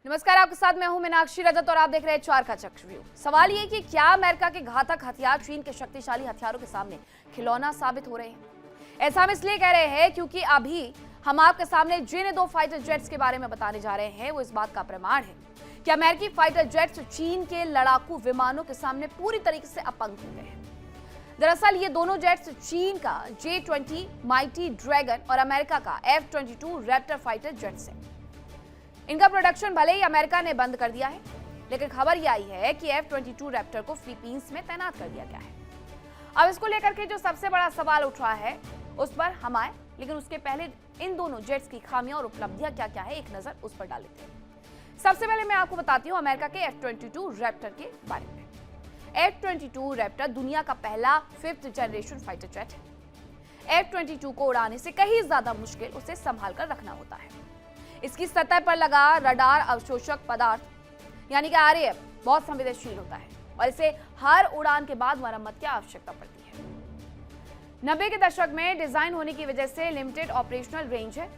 नमस्कार, आपके साथ मैं हूं मीनाक्षी रजत और आप देख रहे हैं चार का चक्रव्यूह। सवाल ये कि क्या अमेरिका के घातक हथियार चीन के शक्तिशाली हथियारों के सामने खिलौना साबित हो रहे हैं? ऐसा हम इसलिए कह रहे हैं क्योंकि अभी हम आपके सामने जिन दो फाइटर जेट्स के बारे में बताने जा रहे हैं वो इस बात का प्रमाण है कि अमेरिकी फाइटर जेट्स चीन के लड़ाकू विमानों के सामने पूरी तरीके से अपंग हो गए हैं। दरअसल ये दोनों जेट्स चीन का J-20 माइटी ड्रैगन और अमेरिका का F-22 रैप्टर फाइटर जेट्स हैं। इनका प्रोडक्शन भले ही अमेरिका ने बंद कर दिया है, लेकिन खबर यह आई है कि F-22 रैप्टर को फिलीपींस में तैनात कर दिया गया है। अब इसको लेकर के जो सबसे बड़ा सवाल उठ रहा है उस पर हम आए, लेकिन उसके पहले इन दोनों जेट्स की खामियां और उपलब्धियां क्या क्या है एक नजर उस पर डाल लेते हैं। सबसे पहले मैं आपको बताती हूँ अमेरिका के F-22 रैप्टर के बारे में। F-22 रैप्टर दुनिया का पहला 5th जनरेशन फाइटर जेट है। F-22 को उड़ाने से कहीं ज्यादा मुश्किल उसे संभाल कर रखना होता है। इसकी सतह पर लगा रडार अवशोषक पदार्थ यानी कि RAF बहुत संवेदनशील होता है और इसे हर उड़ान के बाद मरम्मत की आवश्यकता पड़ती है। 90 के दशक में डिजाइन होने की वजह से लिमिटेड ऑपरेशनल रेंज है,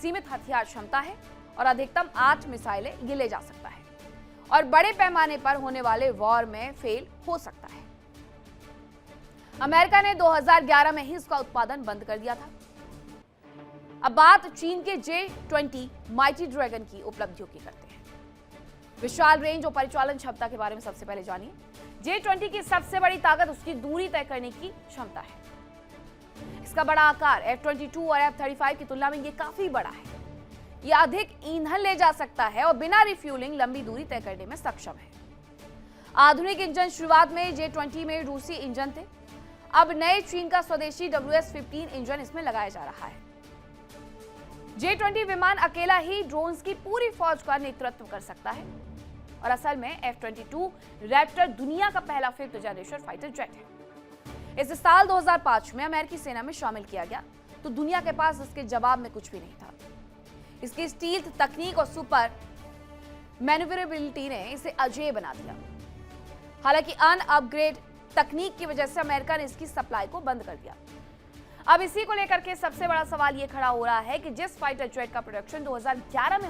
सीमित हथियार क्षमता है और अधिकतम 8 मिसाइलें ये ले जा सकता है और बड़े पैमाने पर होने वाले वॉर में फेल हो सकता है। अमेरिका ने 2011 में ही इसका उत्पादन बंद कर दिया था। अब बात चीन के J-20 माइटी ड्रैगन की उपलब्धियों की करते हैं। विशाल रेंज और परिचालन क्षमता के बारे में सबसे पहले जानिए। J-20 की सबसे बड़ी ताकत उसकी दूरी तय करने की क्षमता है। इसका बड़ा आकार F-22 और F-35 की तुलना में ये काफी बड़ा है। यह अधिक ईंधन ले जा सकता है और बिना रिफ्यूलिंग लंबी दूरी तय करने में सक्षम है। आधुनिक इंजन शुरुआत में J-20 में रूसी इंजन थे, अब नए चीन का स्वदेशी WS-15 इंजन इसमें लगाया जा रहा है। J-20 विमान अकेला ही ड्रोन्स की पूरी फौज का नेतृत्व कर सकता है और असल में F-22 रैप्टर दुनिया का पहला 5th जनरेशन फाइटर जेट है। इसे साल 2005 में अमेरिकी सेना में शामिल किया गया तो दुनिया के पास इसके जवाब में कुछ भी नहीं था। इसकी स्टील्थ तकनीक और सुपर मैन्यूवरेबिलिटी ने इसे अजेय बना दिया। हालांकि अनअपग्रेड तकनीक की वजह से अमेरिका ने इसकी सप्लाई को बंद कर दिया। अब इसी को लेकर के सबसे बड़ा सवाल ये खड़ा हो रहा है कि जिस फाइटर जेट का प्रोडक्शन 2011 में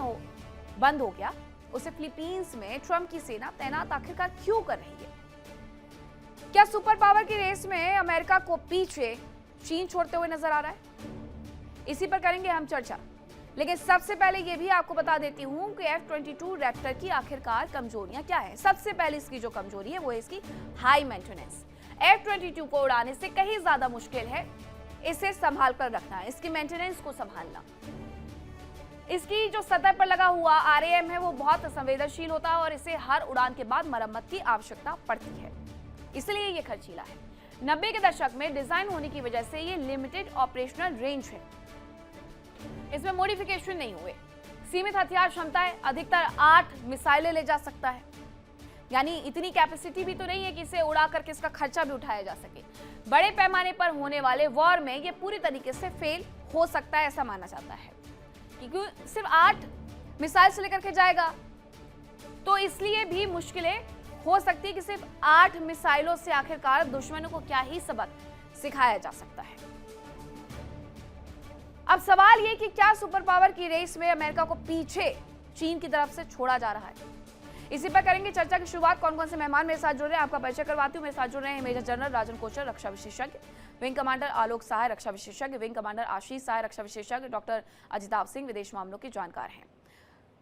बंद हो गया, उसे फिलीपींस में ट्रंप की सेना तैनात आखिरकार क्यों कर रही है? क्या सुपर पावर की रेस में अमेरिका को पीछे चीन छोड़ते हुए नजर आ रहा है? इसी पर करेंगे हम चर्चा, लेकिन सबसे पहले ये भी आपको बता देती हूं कि F-22 रैप्टर की आखिरकार कमजोरियां क्या है। सबसे पहले इसकी जो कमजोरी है वो है इसकी हाई मेंटेनेंस। F-22 को उड़ाने से कहीं ज्यादा मुश्किल है इसे संभाल कर रखना है, इसकी मेंटेनेंस को संभालना। इसकी जो सतह पर लगा हुआ RAM है वो बहुत संवेदनशील होता है और इसे हर उड़ान के बाद मरम्मत की आवश्यकता पड़ती है, इसलिए ये खर्चीला है। 90 के दशक में डिजाइन होने की वजह से ये लिमिटेड ऑपरेशनल रेंज है, इसमें मॉडिफिकेशन नहीं हुए। सीमित हथियार क्षमता है, अधिकतर 8 मिसाइलें ले जा सकता है, यानी इतनी कैपेसिटी भी तो नहीं है कि इसे उड़ा करके इसका खर्चा भी उठाया जा सके। बड़े पैमाने पर होने वाले वॉर में ये पूरी तरीके से फेल हो सकता है, ऐसा माना जाता है, क्योंकि सिर्फ 8 मिसाइल से लेकर के जाएगा तो इसलिए भी मुश्किलें हो सकती है कि सिर्फ 8 मिसाइलों से आखिरकार दुश्मनों को क्या ही सबक सिखाया जा सकता है। अब सवाल ये कि क्या सुपर पावर की रेस में अमेरिका को पीछे चीन की तरफ से छोड़ा जा रहा है? इसी पर करेंगे चर्चा की शुरुआत। कौन कौन से मेहमान मेरे साथ जुड़ रहे हैं आपका परिचय करवाती हूँ। मेरे साथ जुड़ रहे हैं मेजर जनरल राजन कोचर, रक्षा विशेषज्ञ, विंग कमांडर आलोक सहाय, रक्षा विशेषज्ञ, विंग कमांडर आशीष सहाय, रक्षा विशेषज्ञ, डॉक्टर अजिताभ सिंह, विदेश मामलों के जानकार हैं।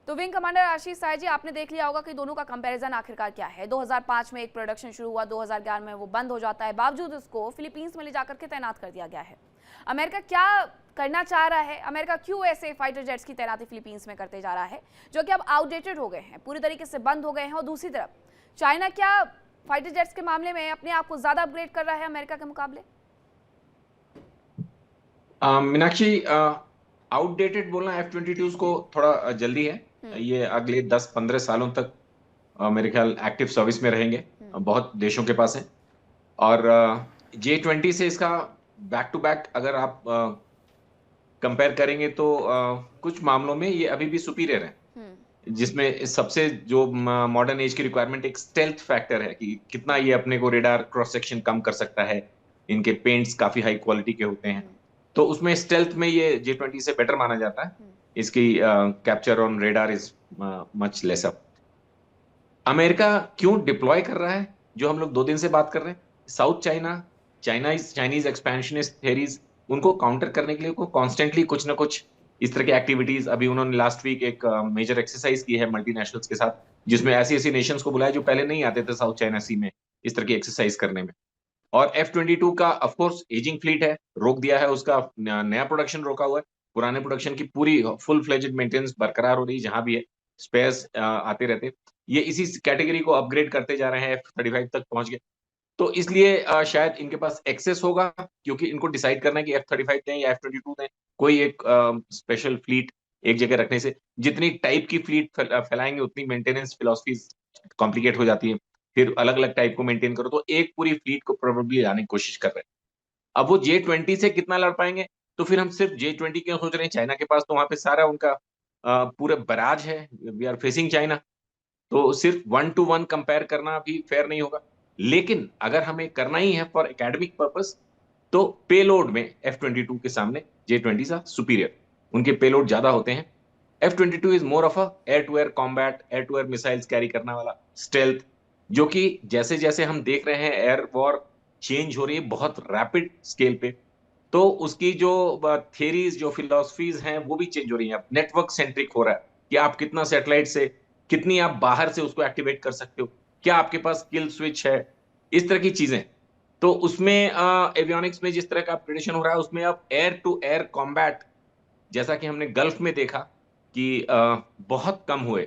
तो विंग कमांडर आशीष सहाय जी, आपने देख लिया होगा कि दोनों का कंपैरिजन आखिरकार क्या है। 2005 में एक प्रोडक्शन शुरू हुआ, 2011 में वो बंद हो जाता है, बावजूद उसको फिलीपींस में ले जाकर के तैनात कर दिया गया है। अमेरिका क्या करना चाह रहा है? अमेरिका क्यों ऐसे फाइटर जेट्स की तैनाती फिलीपींस में करते जा रहा है जो कि अब आउटडेटेड हो गए हैं, पूरी तरीके से बंद हो गए हैं? और दूसरी तरफ चाइना क्या फाइटर जेट्स के मामले में अपने आप को ज्यादा अपग्रेड कर रहा है अमेरिका के मुकाबले? मीनाक्षी, आउटडेटेड बोलना F-22 को थोड़ा जल्दी है। ये अगले 10-15 सालों तक मेरे ख्याल एक्टिव सर्विस में रहेंगे, बहुत देशों के पास है। और J-20 से इसका बैक टू बैक अगर आप कंपेयर करेंगे तो कुछ मामलों में ये अभी भी सुपीरियर है, जिसमें सबसे जो मॉडर्न एज की रिक्वायरमेंट एक स्टेल्थ फैक्टर है कि कितना ये अपने को रेडार क्रॉस सेक्शन कम कर सकता है। इनके पेंट्स काफी हाई क्वालिटी के होते हैं, तो उसमें स्टेल्थ में ये J-20 से बेटर माना जाता है। इसकी capture on radar is much laser. America क्यों डिप्लॉय कर रहा है, जो हम लोग 2 दिन से बात कर रहे हैं, साउथ चाइनीज एक्सपेंशनिस्ट थेरीज, उनको काउंटर करने के लिए को कॉन्स्टेंटली कुछ ना कुछ इस तरह की एक्टिविटीज। अभी उन्होंने लास्ट वीक एक मेजर एक्सरसाइज की है मल्टीनेशनल्स के साथ, जिसमें ऐसी ऐसी नेशंस को बुलाया जो पहले नहीं आते थे साउथ चाइना सी में इस तरह की एक्सरसाइज करने में। और F-22 का ऑफ कोर्स एजिंग फ्लीट है, रोक दिया है, उसका नया प्रोडक्शन रोका हुआ है। पुराने प्रोडक्शन की पूरी फुल फ्लेजेड मेंटेनेंस बरकरार हो रही है, जहां भी है स्पेयर्स आते रहते। ये इसी कैटेगरी को अपग्रेड करते जा रहे हैं, F-35 तक पहुंच गए। तो इसलिए शायद इनके पास एक्सेस होगा, क्योंकि इनको डिसाइड करना है कि F-35 दें या F-22 दें। कोई एक स्पेशल फ्लीट एक जगह रखने से जितनी टाइप की फ्लीट फैलाएंगे उतनी मेंटेनेंस फिलोसफीज कॉम्प्लिकेट हो जाती है। फिर अलग अलग टाइप को मेंटेन करो, तो एक पूरी फ्लीट को प्रोबेबली लाने की कोशिश कर रहे हैं। अब वो J-20 से कितना लड़ पाएंगे, तो फिर हम सिर्फ J-20 क्यों सोच रहे हैं? चाइना के पास तो वहां पे सारा उनका पूरा बराज है, वी आर फेसिंग चाइना। तो सिर्फ 1 to 1 कंपेयर करना भी फेयर नहीं होगा। लेकिन अगर हमें करना ही है फॉर एकेडमिक पर्पस, तो पेलोड में F-22 के सामने J-20 सा सुपीरियर, उनके पेलोड ज्यादा होते हैं। F-22 is more of a air to air combat, air to air missiles carry करने वाला स्टेल्थ, जो कि जैसे जैसे हम देख रहे हैं एयर वॉर चेंज हो रही है बहुत रैपिड स्केल पे, तो उसकी जो थियरीज जो फिलोसफीज हैं वो भी चेंज हो रही हैं। अब नेटवर्क सेंट्रिक हो रहा है कि आप कितना सैटेलाइट से, कितनी आप बाहर से उसको एक्टिवेट कर सकते हो, क्या आपके पास किल स्विच है, इस तरह की चीजें। तो उसमें एवियोनिक्स में जिस तरह का प्रिडिक्शन हो रहा है, उसमें अब एयर टू एयर कॉम्बैट, जैसा कि हमने गल्फ में देखा कि बहुत कम हुए।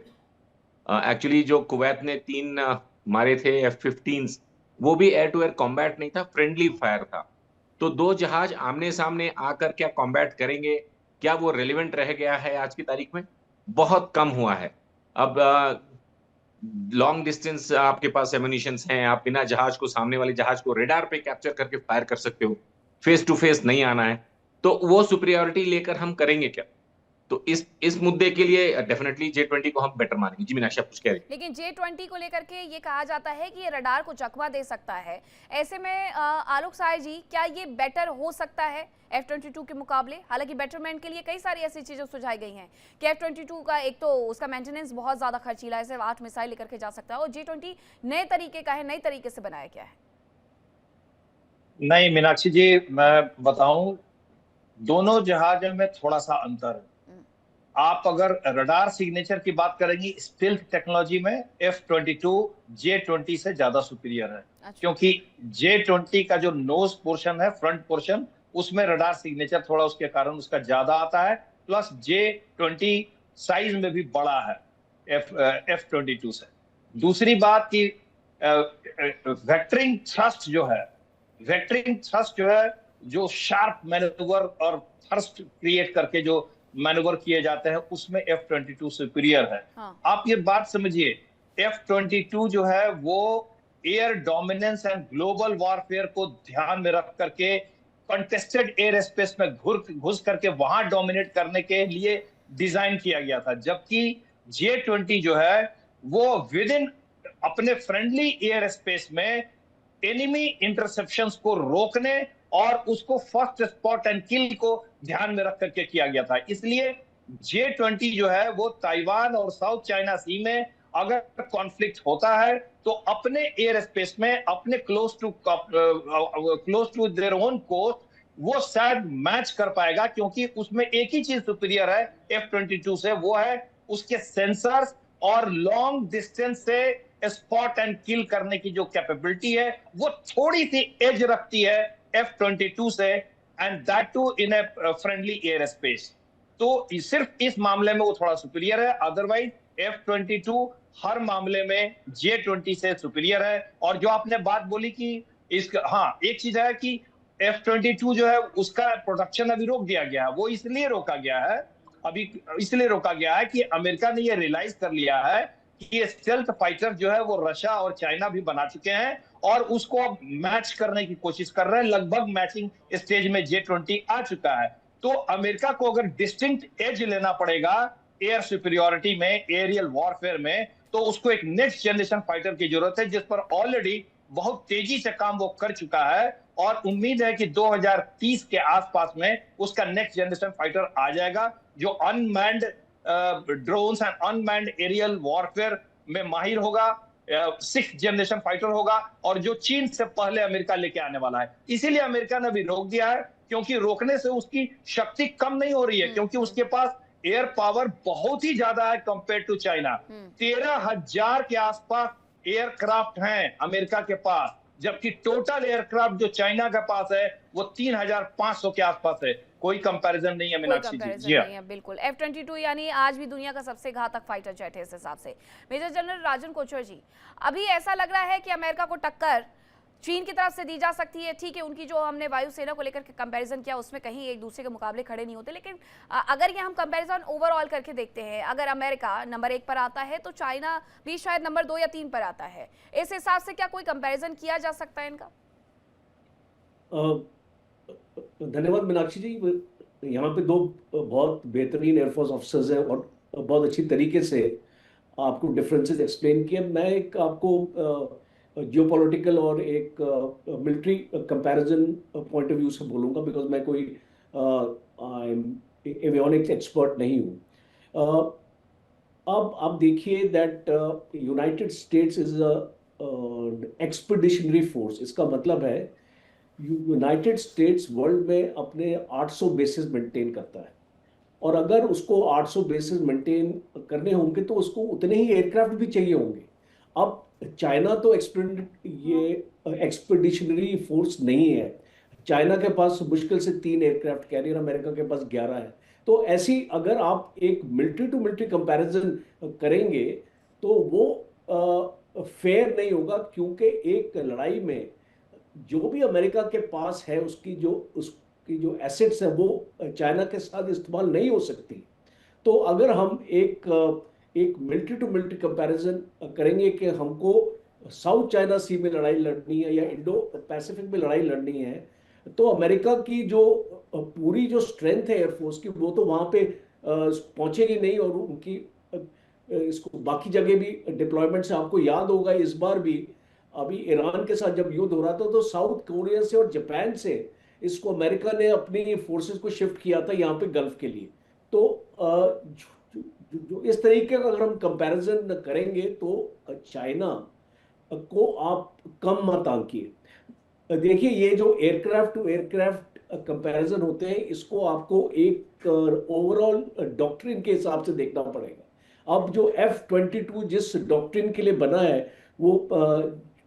एक्चुअली जो कुवैत ने 3 मारे थे F-15s, वो भी एयर टू एयर कॉम्बैट नहीं था, फ्रेंडली फायर था। तो 2 जहाज आमने सामने आकर क्या कॉम्बैट करेंगे, क्या वो रेलिवेंट रह गया है आज की तारीख में? बहुत कम हुआ है। अब लॉन्ग डिस्टेंस आपके पास एम्युनिशंस हैं, आप बिना जहाज को, सामने वाले जहाज को रेडार पे कैप्चर करके फायर कर सकते हो, फेस टू फेस नहीं आना है। तो वो सुपीरियरिटी लेकर हम करेंगे क्या? तो इस मुद्दे के लिए डेफिनेटली J-20 को हम बेटर मानेंगे। जी मीनाक्षी, आप कुछ कह रही हैं? लेकिन J-20 को लेकर के ये कहा जाता है कि ये रडार को चकवा दे सकता है। ऐसे में आलोक साय जी, क्या ये बेटर हो सकता है F-22 के मुकाबले? हालांकि बेटरमेंट के लिए कई सारी ऐसी चीजें सुझाई गई हैं कि F-22 का एक तो उसका मेंटेनेंस बहुत ज्यादा खर्चीला है, सिर्फ 8 मिसाइल लेकर के जा सकता है, और J-20 नए तरीके का है, नए तरीके से बनाया गया है। नहीं मीनाक्षी जी, मैं बताऊं, दोनों जहाजों में थोड़ा सा अंतर है। आप अगर रडार सिग्नेचर की बात करेंगी, स्टील्थ टेक्नोलॉजी में F-22 J-20 से ज्यादा सुपीरियर है। अच्छा। क्योंकि J-20 का जो नोज पोर्शन है, फ्रंट पोर्शन, उसमें रडार सिग्नेचर थोड़ा उसके कारण उसका ज्यादा आता है। प्लस J-20 साइज में भी बड़ा है F-22 से। दूसरी बात की वेक्टरिंग थ्रस्ट जो है, जो शार्प मैन्यूवर और थ्रस्ट क्रिएट करके जो मैन्यूवर किए जाते हैं, उसमें F-22 सुपीरियर है। हाँ। आप ये बात समझिए, F-22 जो है वो air dominance and global warfare को ध्यान में रख करके कंटेस्टेड एयर स्पेस में घुस करके वहां डोमिनेट करने के लिए डिजाइन किया गया था। जबकि J-20 जो है वो विद इन अपने फ्रेंडली एयर स्पेस में एनिमी इंटरसेप्शंस को रोकने और उसको फर्स्ट स्पॉट एंड किल को ध्यान में रख करके किया गया था। इसलिए J-20 जो है वो ताइवान और साउथ चाइना सी में अगर कॉन्फ्लिक्ट होता है तो अपने एयर स्पेस में, अपने close to their own coast, वो शायद मैच कर पाएगा, क्योंकि उसमें एक ही चीज सुपीरियर है F-22 से, वो है उसके सेंसर्स और लॉन्ग डिस्टेंस से स्पॉट एंड किल करने की जो कैपेबिलिटी है, वो थोड़ी सी एज रखती है F-22 से, and that too in a friendly air space. तो सिर्फ इस मामले में वो थोड़ा सुपीरियर है, अदरवाइज F-22 हर मामले में J-20 से सुपीरियर है। और जो आपने बात बोली कि हाँ, एक चीज है कि F-22 जो है उसका प्रोडक्शन अभी रोक दिया गया है। वो इसलिए रोका गया है कि अमेरिका ने ये रियलाइज कर लिया है कि ये स्टेल्थ फाइटर जो है वो रशिया और चाइना भी बना चुके हैं, और उसको अब मैच करने की कोशिश कर रहे हैं। लगभग मैचिंग स्टेज में J-20 आ चुका है। तो अमेरिका को अगर डिस्टिंक्ट एज लेना पड़ेगा एयर सुपीरियरिटी में, एरियल वॉरफेयर में, तो उसको एक नेक्स्ट जनरेशन फाइटर की जरूरत है, जिस पर ऑलरेडी बहुत तेजी से काम वो कर चुका है। और उम्मीद है कि 2030 के आसपास में उसका नेक्स्ट जनरेशन फाइटर आ जाएगा, जो unmanned drones and unmanned aerial warfare में माहिर होगा, 6th जनरेशन फाइटर होगा, और जो चीन से पहले अमेरिका लेके आने वाला है। इसीलिए अमेरिका ने भी रोक दिया है, क्योंकि रोकने से उसकी शक्ति कम नहीं हो रही है, क्योंकि उसके पास एयर पावर बहुत ही ज्यादा है कंपेयर टू चाइना। 13,000 के आसपास एयरक्राफ्ट हैं अमेरिका के पास, जबकि टोटल एयरक्राफ्ट जो चाइना के पास है वो 3,500 के आसपास है। कोई कंपैरिजन नहीं है मीनाक्षी जी। जी नहीं है, बिल्कुल। F-22 यानी आज भी दुनिया का सबसे घातक फाइटर जेट है इस हिसाब से। मेजर जनरल राजन कोचर जी, अभी ऐसा लग रहा है कि अमेरिका को टक्कर चीन की तरफ से दी जा सकती है। ठीक है, उनकी जो हमने वायुसेना को लेकर के कंपैरिजन किया उसमें कहीं एक दूसरे के मुकाबले खड़े नहीं होते, लेकिन अगर ये हम कंपैरिजन ओवरऑल करके देखते हैं, अगर अमेरिका नंबर 1 पर आता है तो चाइना भी शायद नंबर 2 या 3 पर आता है। इस हिसाब से क्या कोई कंपैरिजन किया जा सकता है इनका? धन्यवाद मीनाक्षी जी। यहाँ पे दो बहुत बेहतरीन एयरफोर्स ऑफिसर्स हैं और बहुत अच्छी तरीके से आपको डिफरेंसेस एक्सप्लेन किए। मैं एक आपको जियोपॉलिटिकल और एक military comparison point of view से बोलूँगा, बिकॉज मैं कोई एवियोनिक्स एक्सपर्ट नहीं हूँ। अब आप देखिए that United states is expeditionary force. इसका मतलब है यूनाइटेड स्टेट्स वर्ल्ड में अपने 800 बेसेस मेंटेन करता है, और अगर उसको 800 बेसेस मेंटेन करने होंगे तो उसको उतने ही एयरक्राफ्ट भी चाहिए होंगे। अब चाइना तो एक्सपीडिशनरी फोर्स नहीं है। चाइना के पास मुश्किल से 3 एयरक्राफ्ट कैरियर, अमेरिका के पास 11 है। तो ऐसी अगर आप एक मिलिट्री टू मिलिट्री कंपैरिजन करेंगे तो वो फेयर नहीं होगा, क्योंकि एक लड़ाई में जो भी अमेरिका के पास है उसकी जो एसेट्स है वो चाइना के साथ इस्तेमाल नहीं हो सकती। तो अगर हम एक मिलिट्री टू मिलिट्री कंपैरिजन करेंगे कि हमको साउथ चाइना सी में लड़ाई लड़नी है या इंडो पैसिफिक में लड़ाई लड़नी है, तो अमेरिका की जो पूरी जो स्ट्रेंथ है एयरफोर्स की वो तो वहाँ पे पहुँचेगी नहीं, और उनकी इसको बाकी जगह भी डिप्लॉयमेंट से आपको याद होगा इस बार भी अभी ईरान के साथ जब युद्ध हो रहा था तो साउथ कोरिया से और जापान से इसको अमेरिका ने अपनी फोर्सेस को शिफ्ट किया था यहाँ पे गल्फ के लिए। तो जो इस तरीके का अगर हम कंपैरिजन करेंगे तो चाइना को आप कम मत आंकिए। देखिए ये जो एयरक्राफ्ट टू एयरक्राफ्ट कंपैरिजन होते हैं इसको आपको एक ओवरऑल डॉक्ट्रिन के हिसाब से देखना पड़ेगा। अब जो F-22 जिस डॉक्ट्रिन के लिए बना है वो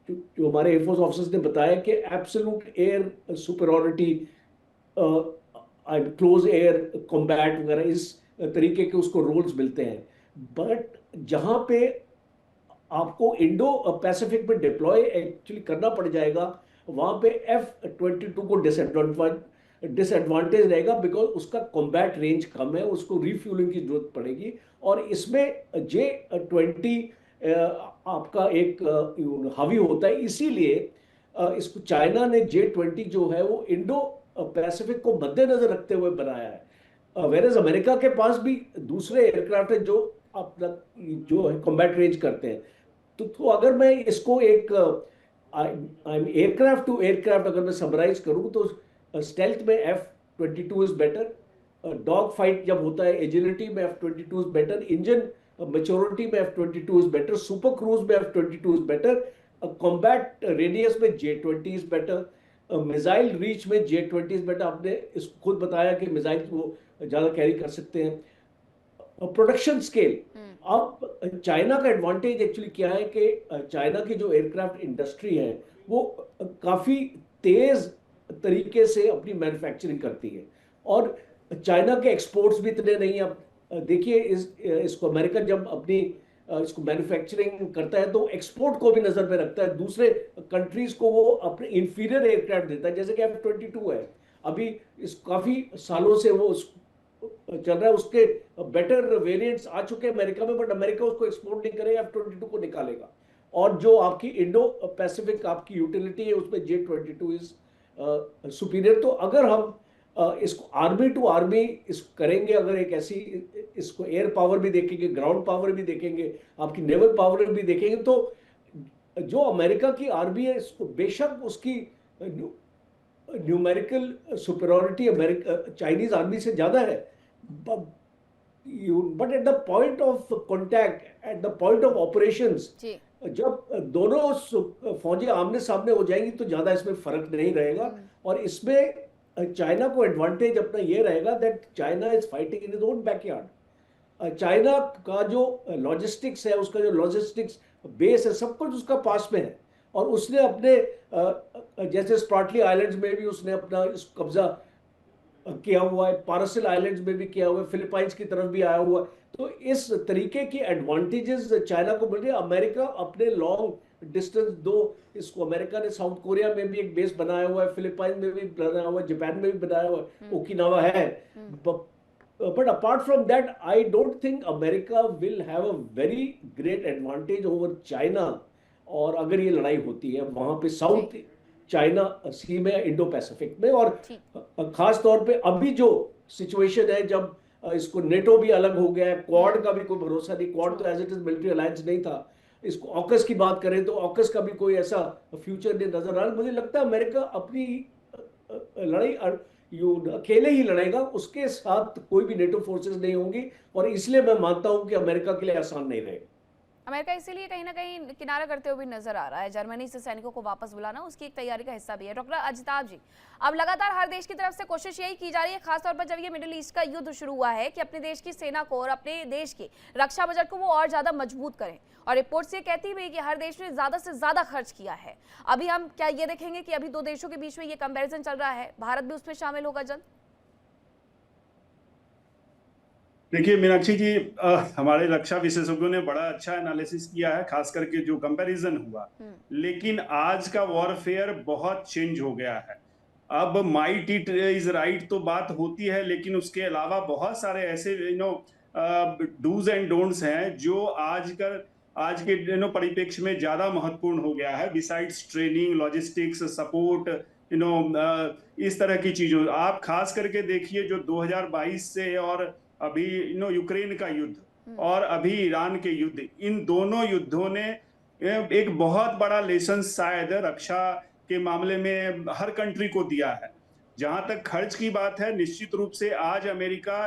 जो हमारे एयरफोर्स ऑफिसर्स ने बताया कि absolute air superiority, close air combat वगैरह इस तरीके के उसको रोल्स मिलते हैं। बट जहां पे आपको इंडो पैसिफिक में डिप्लॉय एक्चुअली करना पड़ जाएगा वहां पे F-22 को डिसएडवांटेज रहेगा, बिकॉज उसका कॉम्बैट रेंज कम है, उसको रिफ्यूलिंग की जरूरत पड़ेगी। और इसमें J-20 आपका एक हावी होता है, इसीलिए इसको चाइना ने J-20 जो है वो इंडो पैसिफिक को मद्देनजर रखते हुए बनाया है। वेरएज अमेरिका के पास भी दूसरे एयरक्राफ्ट है जो अपना जो है कॉम्बैट रेंज करते हैं। तो अगर मैं इसको एक एयरक्राफ्ट टू एयरक्राफ्ट अगर मैं समराइज करूं तो स्टेल्थ में F-22 is better, dog fight जब होता है एजिलिटी में F-22 is better, engine maturity में F-22 is better, super cruise में F-22 is better, combat radius में J-20 is better, missile reach में J-20 इज बेटर। आपने इसको खुद बताया कि मिसाइल वो ज्यादा कैरी कर सकते हैं। प्रोडक्शन स्केल, अब चाइना का एडवांटेज एक्चुअली क्या है कि चाइना की जो एयरक्राफ्ट इंडस्ट्री है वो काफी तेज तरीके से अपनी मैन्युफैक्चरिंग करती है, और चाइना के एक्सपोर्ट्स भी इतने नहीं। अब देखिए इसको अमेरिका जब अपनी इसको मैन्युफैक्चरिंग करता है तो एक्सपोर्ट को भी नजर में रखता है, दूसरे कंट्रीज को वो अपने इंफीरियर एयरक्राफ्ट देता है, जैसे कि F-22 है। अभी इस काफी सालों से वो चल रहा है, उसके बेटर वेरिएंट्स आ चुके हैं अमेरिका में, बट अमेरिका उसको एक्सपोर्ट नहीं करेगा, F-22 को निकालेगा। और जो आपकी इंडो पैसिफिक आपकी यूटिलिटी है उसमें J-22 इज सुपीरियर। तो अगर हम इसको आर्मी टू आर्मी इसको करेंगे, अगर एक ऐसी इसको एयर पावर भी देखेंगे, ग्राउंड पावर भी देखेंगे, आपकी नेवल पावर भी देखेंगे, तो जो अमेरिका की आर्मी है इसको बेशक उसकी numerical superiority America Chinese army से ज्यादा है, but at the point of contact, at the point of operations, जी जब दोनों फौजें आमने सामने हो जाएंगी तो ज्यादा इसमें फर्क नहीं रहेगा। और इसमें चाइना को एडवांटेज अपना ये रहेगा that China is fighting in is own backyard. China का जो लॉजिस्टिक्स है, उसका जो लॉजिस्टिक्स बेस है, सब कुछ उसका पास में है। और उसने अपने जैसे स्प्रॉटली आइलैंड्स में भी उसने अपना कब्जा किया हुआ है, पारासिल आइलैंड्स में भी किया हुआ है, फिलीपाइंस की तरफ भी आया हुआ है। तो इस तरीके की एडवांटेजेस चाइना को मिल रही है। अमेरिका अपने लॉन्ग डिस्टेंस, दो इसको अमेरिका ने साउथ कोरिया में भी एक बेस बनाया हुआ है, फिलीपाइन में भी बनाया हुआ है, जापान में भी बनाया हुआ है, ओकिनावा है। But apart from that, I don't think America will have a very great advantage over China। और अगर ये लड़ाई होती है वहां पे साउथ चाइना सी में, इंडो पैसिफिक में, और खास तौर पे अभी जो सिचुएशन है, जब इसको नेटो भी अलग हो गया है, क्वाड का भी कोई भरोसा नहीं, क्वाड तो as it is military alliance नहीं था। इसको ऑकस की बात करें तो ऑकस का भी कोई ऐसा फ्यूचर नहीं नजर आ रहा। मुझे लगता है अमेरिका अपनी लड़ाई अकेले ही लड़ेगा, उसके साथ कोई भी नेटो फोर्सेस नहीं होंगी। और इसलिए मैं मानता हूं कि अमेरिका के लिए आसान नहीं रहेगा। अमेरिका इसीलिए कहीं ना कहीं किनारा करते हुए नजर आ रहा है। जर्मनी से सैनिकों को वापस बुलाना उसकी एक तैयारी का हिस्सा भी है। डॉक्टर अजिताभ जी, अब लगातार हर देश की तरफ से कोशिश यही की जा रही है, खासतौर पर जब ये मिडिल ईस्ट का युद्ध शुरू हुआ है, कि अपने देश की सेना को और अपने देश के रक्षा बजट को वो और ज्यादा मजबूत करें। और रिपोर्ट्स ये कहती भी कि हर देश ने ज्यादा से ज्यादा खर्च किया है। अभी हम क्या ये देखेंगे कि अभी दो देशों के बीच में ये कंपेरिजन चल रहा है, भारत भी उसमें शामिल होगा जल्द? देखिए मीनाक्षी जी, हमारे रक्षा विशेषज्ञों ने बड़ा अच्छा एनालिसिस किया है, खास करके जो कंपैरिजन हुआ। लेकिन आज का वॉरफेयर बहुत चेंज हो गया है। अब माइट इट इज राइट तो बात होती है, लेकिन उसके अलावा बहुत सारे ऐसे डूज एंड डोंट्स हैं जो आज के परिप्रेक्ष्य में ज्यादा महत्वपूर्ण हो गया है। बिसाइड्स ट्रेनिंग, लॉजिस्टिक्स, सपोर्ट, इस तरह की चीजों, आप खास करके देखिए जो 2022 से और अभी यूक्रेन का युद्ध और अभी ईरान के युद्ध, इन दोनों युद्धों ने एक बहुत बड़ा लेसन शायद रक्षा के मामले में हर कंट्री को दिया है। जहां तक खर्च की बात है, निश्चित रूप से आज अमेरिका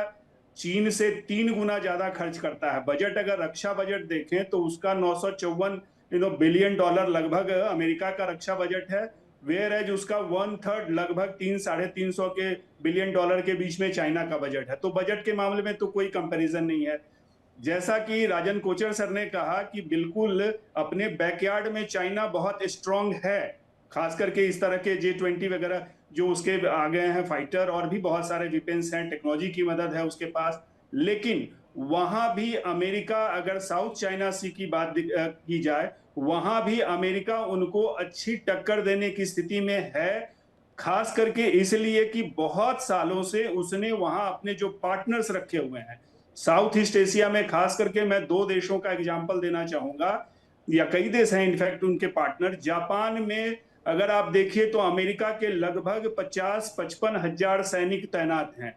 चीन से 3 गुना ज्यादा खर्च करता है। बजट, अगर रक्षा बजट देखें तो उसका 954 बिलियन डॉलर लगभग अमेरिका का रक्षा बजट है, वेयर एज उसका 1/3 लगभग 300-350 के बिलियन डॉलर के बीच में चाइना का बजट है। तो बजट के मामले में तो कोई कंपैरिजन नहीं है। जैसा कि राजन कोचर सर ने कहा कि बिल्कुल अपने बैकयार्ड में चाइना बहुत स्ट्रांग है, खास करके इस तरह के J-20 वगैरह जो उसके आ गए हैं फाइटर, और भी बहुत सारे वेपन्स हैं, टेक्नोलॉजी की मदद है उसके पास। लेकिन वहां भी अमेरिका, अगर साउथ चाइना सी की बात की जाए, वहां भी अमेरिका उनको अच्छी टक्कर देने की स्थिति में है, खास करके इसलिए कि बहुत सालों से उसने वहां अपने जो पार्टनर्स रखे हुए हैं साउथ ईस्ट एशिया में, खास करके मैं 2 देशों का एग्जांपल देना चाहूंगा, या कई देश हैं इनफैक्ट उनके पार्टनर। जापान में अगर आप देखिए तो अमेरिका के लगभग 50-55 हजार सैनिक तैनात हैं।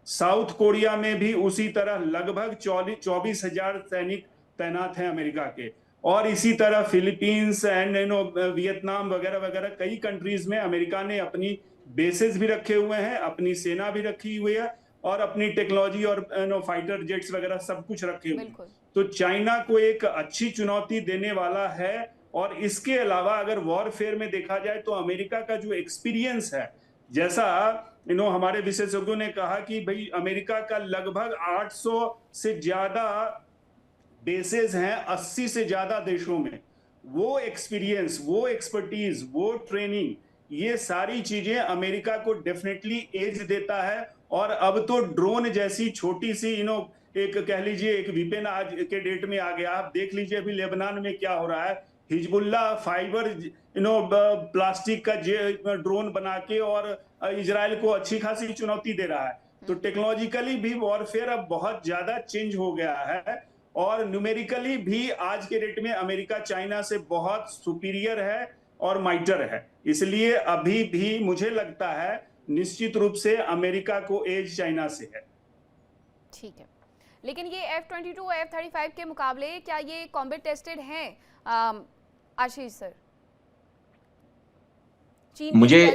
साउथ कोरिया में भी उसी तरह लगभग 24 हजार सैनिक तैनात हैं अमेरिका के। और इसी तरह फिलीपींस एंड वियतनाम वगैरह वगैरह कई कंट्रीज में अमेरिका ने अपनी बेसेस भी रखे हुए हैं, अपनी सेना भी रखी हुई है, और अपनी टेक्नोलॉजी और फाइटर जेट्स वगैरह सब कुछ रखे हुए हैं। तो चाइना को एक अच्छी चुनौती देने वाला है। और इसके अलावा अगर वॉरफेयर में देखा जाए तो अमेरिका का जो एक्सपीरियंस है, जैसा हमारे विशेषज्ञों ने कहा कि भाई अमेरिका का लगभग 800 से ज्यादा बेसेस हैं 80 से ज्यादा देशों में। वो एक्सपीरियंस, वो एक्सपर्टीज, वो ट्रेनिंग, ये सारी चीजें अमेरिका को डेफिनेटली एज देता है। और अब तो ड्रोन जैसी छोटी सी एक कह लीजिए एक वेपन आज के डेट में आ गया। आप देख लीजिए अभी लेबनान में क्या हो रहा है, हिजबुल्ला फाइबर प्लास्टिक का ड्रोन बना के और इजराइल को अच्छी खासी चुनौती दे रहा है। तो टेक्नोलॉजिकली भी वॉरफेयर अब बहुत ज्यादा चेंज हो गया है, और न्यूमेरिकली भी आज के डेट में अमेरिका चाइना से बहुत सुपीरियर है और माइटर है। इसलिए अभी भी मुझे लगता है निश्चित रूप से अमेरिका को एज चाइना से है। ठीक है, लेकिन ये F-22 और F-35 के मुकाबले क्या ये कॉम्बैट टेस्टेड हैं आशीष सर? चीन मुझे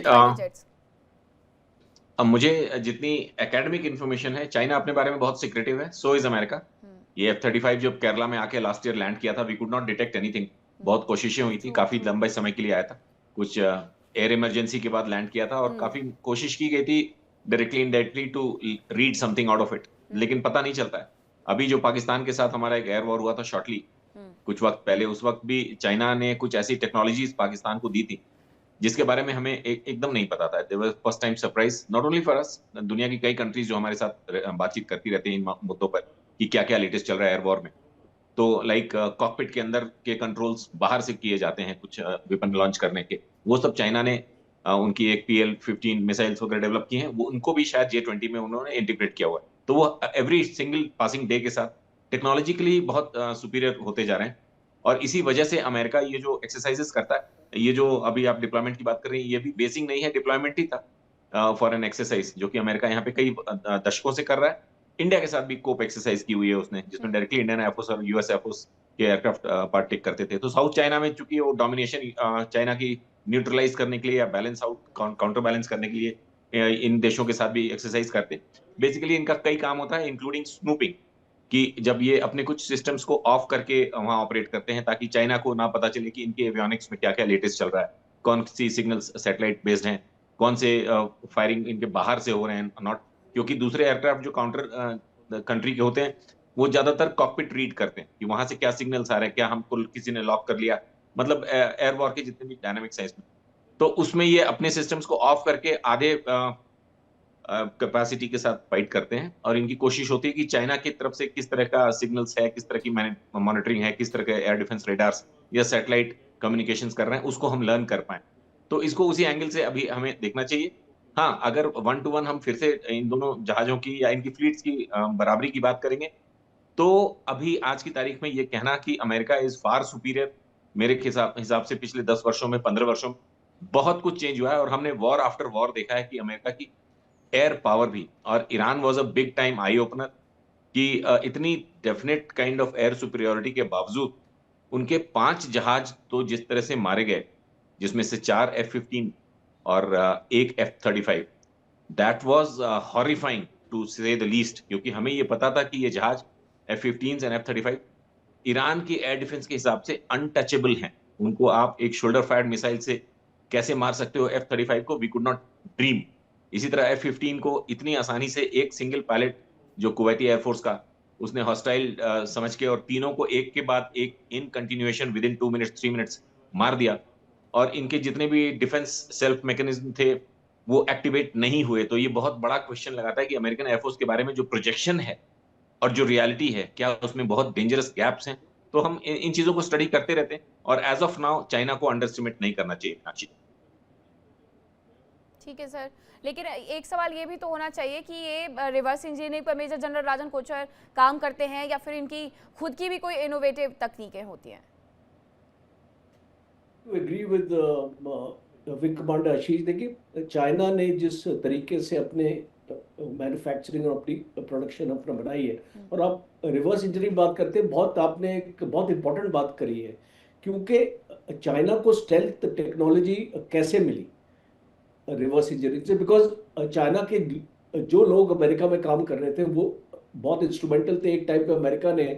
अब मुझे जितनी एकेडमिक इन्फॉर्मेशन है, चाइना अपने बारे में बहुत सिक्रेटिव है, सो इज अमेरिका। ये F-35 जब केरला में आके लास्ट ईयर लैंड किया था, we could not detect anything. बहुत कोशिशें हुई थी, काफी लंबे समय के लिए आया था, कुछ एयर इमरजेंसी के बाद लैंड किया था और काफी कोशिश की गई थी directly indirectly to read something out of it, लेकिन पता नहीं चलता है। अभी जो पाकिस्तान के साथ हमारा एक एयर वॉर हुआ था शॉर्टली कुछ वक्त पहले, उस वक्त भी चाइना ने कुछ ऐसी टेक्नोलॉजीज पाकिस्तान को दी थी जिसके बारे में हमें एकदम नहीं पता था। First time surprise not only for us, दुनिया की कई कंट्रीज जो हमारे साथ बातचीत करती रहती हैं इन मुद्दों पर कि क्या क्या लेटेस्ट चल रहा है एयर वॉर में। तो लाइक कॉकपिट के अंदर के कंट्रोल्स बाहर से किए जाते हैं कुछ वेपन लॉन्च करने के, वो सब चाइना ने उनकी एक PL-15 मिसाइल्स वगैरह डेवलप की हैं, वो उनको भी शायद J-20 में उन्होंने इंटीग्रेट किया हुआ है। तो वो एवरी सिंगल पासिंग डे के साथ टेक्नोलॉजिकली बहुत सुपीरियर होते जा रहे हैं। और इसी वजह से अमेरिका ये जो एक्सरसाइजेस करता है, ये जो अभी आप डिप्लॉयमेंट की बात कर रहे हैं, ये भी बेसिक नहीं है, डिप्लॉयमेंट ही था फॉर एन एक्सरसाइज, जो कि अमेरिका यहाँ पे कई दशकों से कर रहा है। इंडिया के साथ भी कोप एक्सरसाइज की हुई है उसने, जिसमें डायरेक्टली इंडियन एयरफोर्स और US एयरफोर्स के एयरक्राफ्ट पार्टिक करते थे। तो साउथ चाइना में चूंकि वो डोमिनेशन चाइना की न्यूट्रलाइज करने के लिए या बैलेंस आउट काउंटर बैलेंस करने के लिए इन देशों के साथ भी एक्सरसाइज करते। बेसिकली इनका कई काम होता है, इंक्लूडिंग स्नूपिंग, कि जब ये अपने कुछ सिस्टम्स को ऑफ करके वहां ऑपरेट करते हैं ताकि चाइना को ना पता चले कि इनके एवियोनिक्स में क्या क्या लेटेस्ट चल रहा है, कौन सी सिग्नल्स सैटेलाइट बेस्ड हैं, कौन से फायरिंग इनके बाहर से हो रहे हैं नॉट, क्योंकि दूसरे एयरक्राफ्ट जो काउंटर कंट्री के होते हैं वो ज्यादातर कॉकपिट रीड करते हैं कि वहां से क्या सिग्नल्स आ रहे हैं, क्या हमको किसी ने लॉक कर लिया, मतलब एयर वॉर के जितने भी डायनामिक्स हैं इसमें, तो उसमें ये अपने सिस्टम्स को ऑफ करके आधे कैपेसिटी के साथ फाइट करते हैं। और इनकी कोशिश होती है कि चाइना की तरफ से किस तरह का सिग्नल्स है, किस तरह की मॉनिटरिंग है, किस तरह के एयर डिफेंस रेडार्स या सैटेलाइट कम्युनिकेशंस कर रहे हैं, उसको हम लर्न कर पाए। तो इसको उसी एंगल से अभी हमें देखना चाहिए। हाँ, अगर 1 to 1 हम फिर से इन दोनों जहाजों की या इनकी फ्लीट्स की बराबरी की बात करेंगे, तो अभी आज की तारीख में ये कहना कि अमेरिका इज फार सुपीरियर, मेरे हिसाब से पिछले 10 वर्षों में, 15 वर्षों में बहुत कुछ चेंज हुआ है। और हमने वॉर आफ्टर वॉर देखा है कि अमेरिका की एयर पावर भी, और Iran was a big time eye opener कि इतनी definite kind of air superiority के बावजूद उनके 5 जहाज तो जिस तरह से मारे गए, जिसमें से 4 F-15 और 1 F-35, that was horrifying to say the least, क्योंकि हमें ये पता था कि ये जहाज F-15 एंड F-35 ईरान की एयर डिफेंस के हिसाब से अनटचेबल हैं। उनको आप एक शोल्डर फायर्ड मिसाइल से कैसे मार सकते हो F-35 को, वी कुड नॉट ड्रीम। इसी तरह F-15 को इतनी आसानी से एक सिंगल पायलट जो कुवैती एयरफोर्स का, उसने हॉस्टाइल समझ के और तीनों को एक के बाद एक in continuation with in 2 minutes 3 minutes मार दिया। और इनके जितने भी डिफेंस सेल्फ मैकेनिज्म थे वो एक्टिवेट नहीं हुए। तो ये बहुत बड़ा क्वेश्चन लगाता है कि अमेरिकन एयरफोर्स के बारे में जो प्रोजेक्शन है और जो रियलिटी है, क्या उसमें बहुत डेंजरस गैप्स हैं। तो हम इन चीजों को स्टडी करते रहते हैं और एज ऑफ नाउ चाइना को अंडरएस्टिमेट नहीं करना चाहिए। ठीक है सर, लेकिन एक सवाल ये भी तो होना चाहिए कि ये रिवर्स इंजीनियरिंग पर मेजर जनरल राजन कोचर काम करते हैं या फिर इनकी खुद की भी कोई इनोवेटिव तकनीकें होती हैं? To agree with wing commander Ashish, देखिए चाइना ने जिस तरीके से अपने मैन्युफैक्चरिंग और अपनी प्रोडक्शन अपना बनाई है, और आप रिवर्स इंजीनियरिंग बात करते हैं, आपने एक बहुत इंपॉर्टेंट बात करी है, क्योंकि चाइना को स्टेल्थ टेक्नोलॉजी कैसे मिली रिवर्स इंजीनियरिंग से, बिकॉज चाइना के जो लोग अमेरिका में काम कर रहे थे वो बहुत इंस्ट्रूमेंटल थे एक टाइम पे अमेरिका ने,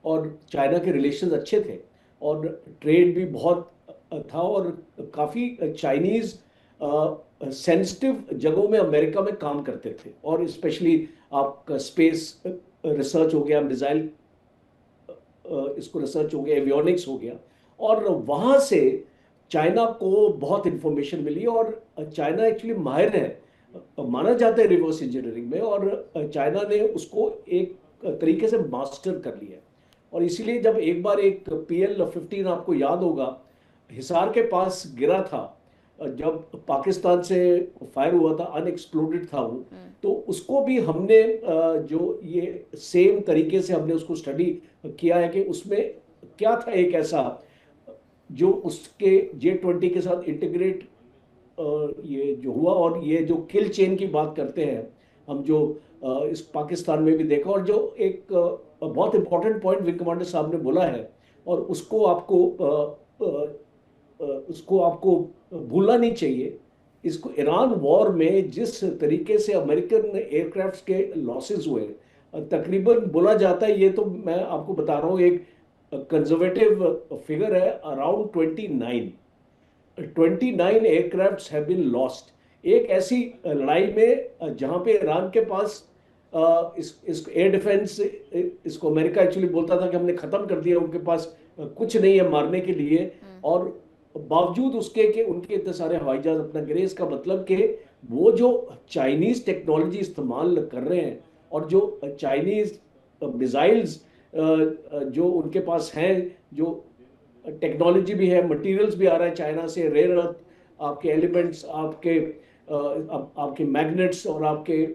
और चाइना के रिलेशंस अच्छे थे और ट्रेड भी बहुत था, और काफ़ी चाइनीज़ सेंसिटिव जगहों में अमेरिका में काम करते थे। और स्पेशली आपका स्पेस रिसर्च हो गया, मिसाइल इसको रिसर्च हो गया, एवियोनिक्स हो गया, और वहाँ से चाइना को बहुत इंफॉर्मेशन मिली। और चाइना एक्चुअली माहिर है, माना जाता है रिवर्स इंजीनियरिंग में, और चाइना ने उसको एक तरीके से मास्टर कर लिया। और इसीलिए जब एक बार एक PL-15 आपको याद होगा हिसार के पास गिरा था, जब पाकिस्तान से फायर हुआ था, अनएक्सप्लोडेड था वो, तो उसको भी हमने जो ये सेम तरीके से हमने उसको स्टडी किया है कि उसमें क्या था एक ऐसा जो उसके J-20 के साथ इंटीग्रेट ये जो हुआ। और ये जो किल चेन की बात करते हैं हम, जो इस पाकिस्तान में भी देखा, और जो एक बहुत इंपॉर्टेंट पॉइंट विंग कमांडर साहब ने बोला है, और उसको आपको भूलना नहीं चाहिए। इसको ईरान वॉर में जिस तरीके से अमेरिकन एयरक्राफ्ट के लॉसेस हुए, तकरीबन बोला जाता है, ये तो मैं आपको बता रहा हूँ, एक कंजर्वेटिव फिगर है, around 29 aircrafts have been lost. एक ऐसी लड़ाई में जहां पे ईरान के पास इसको एयर डिफेंस, इसको अमेरिका एक्चुअली बोलता था कि हमने खत्म कर दिया, उनके पास कुछ नहीं है मारने के लिए, और बावजूद उसके कि उनके इतने सारे हवाई जहाज अपना गिरे। इसका मतलब कि वो जो चाइनीज टेक्नोलॉजी इस्तेमाल कर रहे हैं और जो चाइनीज मिसाइल्स जो उनके पास हैं, जो टेक्नोलॉजी भी है, मटेरियल्स भी आ रहा है चाइना से, रेयर अर्थ, आपके एलिमेंट्स, आपके मैग्नेट्स और आपके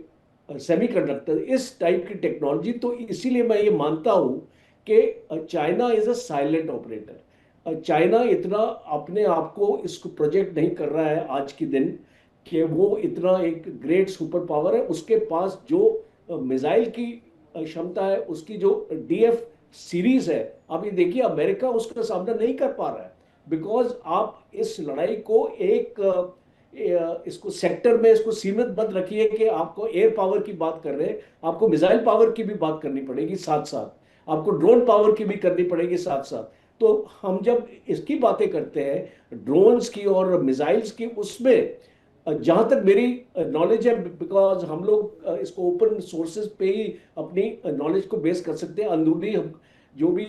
सेमीकंडक्टर, इस टाइप की टेक्नोलॉजी। तो इसीलिए मैं ये मानता हूं कि China is a silent operator. China इतना अपने आप को इसको प्रोजेक्ट नहीं कर रहा है आज के दिन कि वो इतना एक ग्रेट सुपर पावर है। उसके पास जो मिसाइल की क्षमता है, उसकी जो डीएफ सीरीज है, आप ये देखिए अमेरिका उसका सामना नहीं कर पा रहा है, बिकॉज आप इस लड़ाई को इसको सेक्टर में इसको सीमित मत रखिए कि आपको एयर पावर की बात कर रहे हैं, आपको मिसाइल पावर की भी बात करनी पड़ेगी साथ साथ, आपको ड्रोन पावर की भी करनी पड़ेगी साथ साथ। तो हम जब इसकी बातें करते हैं ड्रोन्स की और मिसाइल्स की, उसमें जहां तक मेरी नॉलेज है, बिकॉज हम लोग इसको ओपन सोर्सेज पे ही अपनी नॉलेज को बेस कर सकते हैं, अंदरूनी जो भी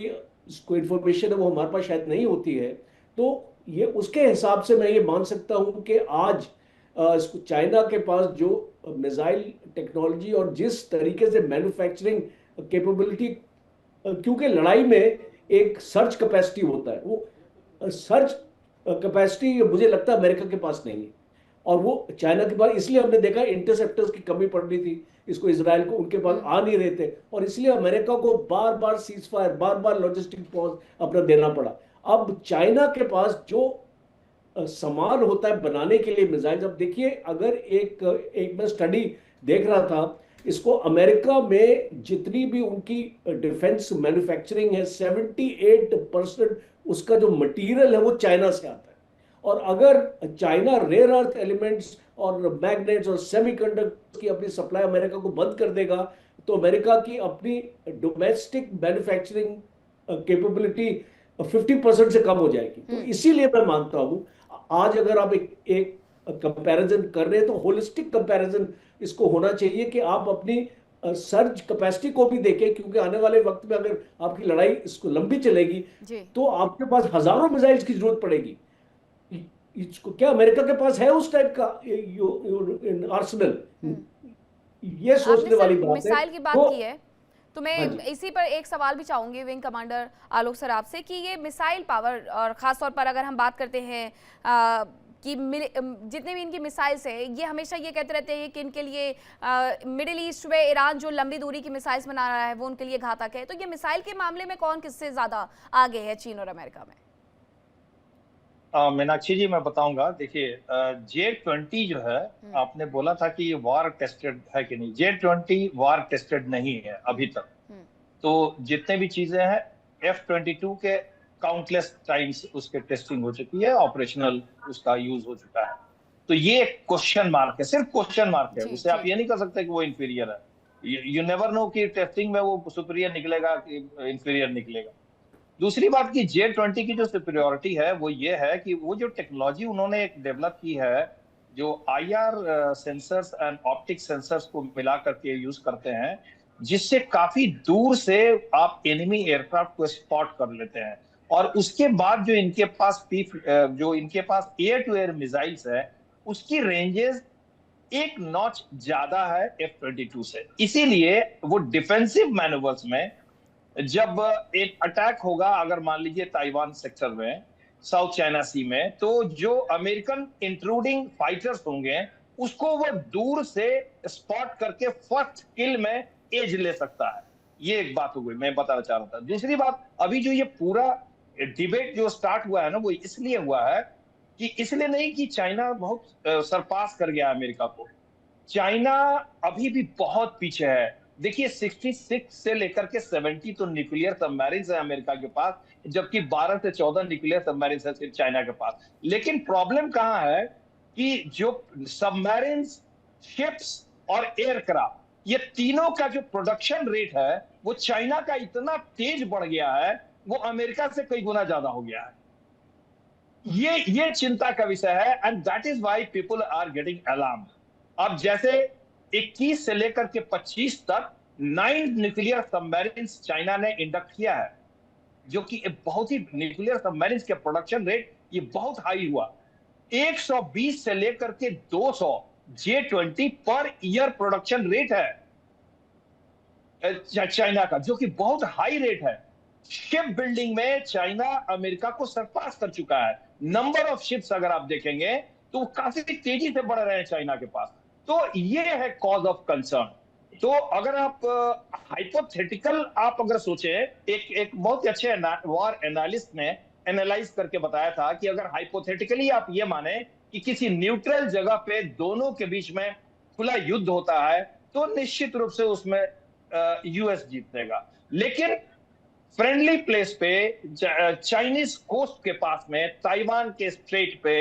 इसको इंफॉर्मेशन है वो हमारे पास शायद नहीं होती है, तो ये उसके हिसाब से मैं ये मान सकता हूं कि आज इसको चाइना के पास जो मिसाइल टेक्नोलॉजी और जिस तरीके से मैन्युफैक्चरिंग कैपेबिलिटी, क्योंकि लड़ाई में एक सर्च कैपेसिटी होता है, वो सर्च कैपेसिटी मुझे लगता है अमेरिका के पास नहीं है और वो चाइना के पास, इसलिए हमने देखा इंटरसेप्टर्स की कमी पड़ रही थी इसको, इजराइल को, उनके पास आ नहीं रहे थे, और इसलिए अमेरिका को बार बार सीज फायर, बार बार लॉजिस्टिक पॉज अपना देना पड़ा। अब चाइना के पास जो सामान होता है बनाने के लिए मिसाइल, अब देखिए अगर एक मैं स्टडी देख रहा था, इसको अमेरिका में जितनी भी उनकी डिफेंस मैन्युफैक्चरिंग है, 78% उसका जो मटेरियल है वो चाइना से आता है। और अगर चाइना रेयर अर्थ एलिमेंट्स और मैग्नेट्स और सेमीकंडक्टर्स की अपनी सप्लाई अमेरिका को बंद कर देगा, तो अमेरिका की अपनी डोमेस्टिक मैन्युफैक्चरिंग कैपेबिलिटी 50% से कम हो जाएगी। तो इसीलिए मैं मानता हूं आज अगर आप एक कंपैरिजन कर रहे हैं तो होलिस्टिक कंपैरिजन इसको होना चाहिए कि आप अपनी सर्ज कैपेसिटी को भी देखें, क्योंकि आने वाले वक्त में अगर आपकी लड़ाई इसको लंबी चलेगी तो आपके पास हजारों मिसाइल्स की जरूरत पड़ेगी। इसको क्या अमेरिका के पास है उस टाइप का आर्सेनल? ये सोचने वाली बात है। मिसाइल की बात की है तो मैं इसी पर एक सवाल भी चाहूंगी विंग कमांडर आलोक सर आपसे कि ये मिसाइल पावर, और खासतौर पर अगर हम बात करते हैं कि जितने भी इनकी मिसाइल्स हैं, ये हमेशा ये कहते रहते हैं कि इनके लिए मिडिल ईस्ट में ईरान जो लंबी दूरी की मिसाइल्स बना रहा है वो उनके लिए घातक है, तो ये मिसाइल के मामले में कौन किससे ज्यादा आगे है, चीन और अमेरिका में? मीनाक्षी जी मैं बताऊंगा, देखिए J-20 जो है, आपने बोला था कि ये वार टेस्टेड है कि नहीं, J-20 वार टेस्टेड नहीं है अभी तक। तो जितने भी चीजें हैं F-22 के काउंटलेस टाइम्स उसके टेस्टिंग हो चुकी है, ऑपरेशनल उसका यूज हो चुका है। तो ये एक क्वेश्चन मार्क है, सिर्फ क्वेश्चन मार्क है, उसे आप ये नहीं कर सकते कि वो इंफीरियर है। यू नेवर नो कि टेस्टिंग में वो सुपीरियर निकलेगा कि इंफीरियर निकलेगा। दूसरी बात की J-20 की जो सुपीरियरिटी है वो ये है कि वो जो टेक्नोलॉजी उन्होंने एक डेवलप की है, जो IR sensors and optic sensors को मिला करके यूज करते हैं, जिससे काफी दूर से आप एनिमी एयरक्राफ्ट को स्पॉट कर लेते हैं। और उसके बाद जो इनके पास एयर टू एयर मिसाइल्स है, उसकी रेंजेस एक नॉच ज्यादा है F-22 से। इसीलिए वो डिफेंसिव मैनूवर्स में जब एक अटैक होगा, अगर मान लीजिए ताइवान सेक्टर में, साउथ चाइना सी में, तो जो अमेरिकन इंट्रूडिंग फाइटर्स होंगे उसको वो दूर से स्पॉट करके फर्स्ट किल में एज ले सकता है। ये एक बात हो गई, मैं बताना चाह रहा था। दूसरी बात, अभी जो ये पूरा डिबेट जो स्टार्ट हुआ है ना, वो इसलिए हुआ है कि इसलिए नहीं कि चाइना बहुत सरपास कर गया अमेरिका को। चाइना अभी भी बहुत पीछे है। देखिए 66 से लेकर के 70 तो न्यूक्लियर सबमरीन्स है अमेरिका के पास, जबकि 12 से 14 न्यूक्लियर सबमरीन्स है सिर्फ चाइना के पास। लेकिन प्रॉब्लम कहां है कि जो सबमरीन, शिप्स और एयरक्राफ्ट, ये तीनों का जो प्रोडक्शन रेट है वो चाइना का इतना तेज बढ़ गया है, वो अमेरिका से कई गुना ज्यादा हो गया है। ये चिंता का विषय है, and that is why people are getting alarmed. अब जैसे 21 से लेकर के 25 तक 9 न्यूक्लियर सबमरीन चाइना ने इंडक्ट किया है, जो कि बहुत ही न्यूक्लियर सबमरीन के प्रोडक्शन रेट ये बहुत हाई हुआ। 120 से लेकर के 200 J-20 per year production rate है चाइना का, जो कि बहुत हाई रेट है। शिप बिल्डिंग में चाइना अमेरिका को सरपास कर चुका है। नंबर ऑफ शिप्स अगर आप देखेंगे तो वो काफी तेजी से बढ़ रहे हैं चाइना के पास। तो ये है कॉज ऑफ कंसर्न। तो अगर आप हाइपोथेटिकल आप अगर सोचे, एक बहुत अच्छे वॉर एनालिस्ट ने एनालाइज करके बताया था कि अगर हाइपोथेटिकली आप ये माने कि किसी न्यूट्रल जगह पे दोनों के बीच में खुला युद्ध होता है, तो निश्चित रूप से उसमें यूएस जीतेगा। लेकिन फ्रेंडली प्लेस पे, चाइनीज कोस्ट के पास में, ताइवान के स्ट्रेट पे,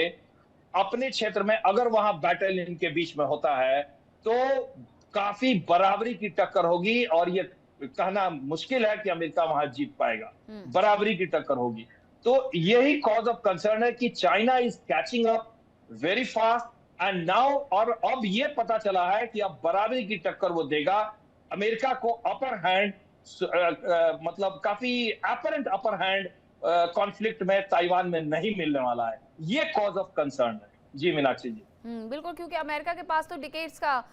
अपने क्षेत्र में अगर वहां बैटल इनके बीच में होता है तो काफी बराबरी की टक्कर होगी, और ये कहना मुश्किल है कि अमेरिका वहां जीत पाएगा। बराबरी की टक्कर होगी। तो यही कॉज ऑफ कंसर्न है कि China is catching up very fast and now, और अब ये पता चला है कि अब बराबरी की टक्कर वो देगा। अमेरिका को अपर हैंड, मतलब काफी अपरेंट अपर हैंड कॉन्फ्लिक्ट में ताइवान में नहीं मिलने वाला है। ये कॉज ऑफ कंसर्न है। जी मीनाक्षी जी। बिल्कुल, क्योंकि अमेरिका के पास तो डिकेड्स का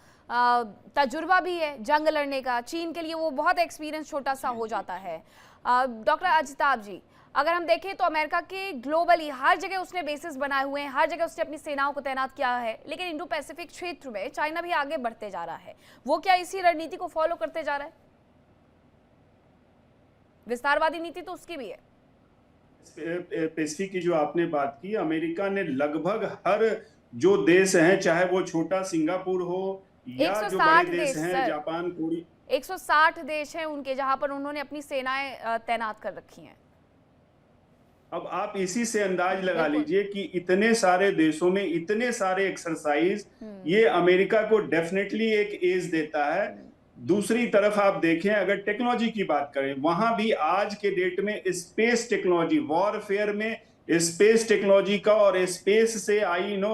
तजुर्बा भी है जंग लड़ने का। चीन के लिए वो बहुत एक्सपीरियंस छोटा सा हो जाता है। डॉक्टर अजिताभ जी, अगर हम देखें तो अमेरिका के ग्लोबली हर जगह उसने बेसिस बनाए हुए हैं, हर जगह उसने अपनी सेनाओं को तैनात किया है, लेकिन इंडो पैसिफिक क्षेत्र में चाइना भी आगे बढ़ते जा रहा है। वो क्या इसी रणनीति को फॉलो करते जा रहा है? विस्तारवादी नीति तो उसकी भी है। पैसिफिक की जो आपने बात की, अमेरिका ने लगभग हर जो देश हैं, चाहे वो छोटा सिंगापुर हो या जो बड़े देश हैं, जापान, कोरिया, 160 देश हैं उनके, जहां पर उन्होंने अपनी सेनाएं तैनात कर रखी हैं। अब आप इसी से अंदाज लगा लीजिए कि इतने सारे देशों में इतने सारे एक्सरसाइज, ये अमेरिका को डेफिनेटली एक एज देता है। दूसरी तरफ आप देखें, अगर टेक्नोलॉजी की बात करें, वहां भी आज के डेट में स्पेस टेक्नोलॉजी, वॉरफेयर में स्पेस टेक्नोलॉजी का और स्पेस से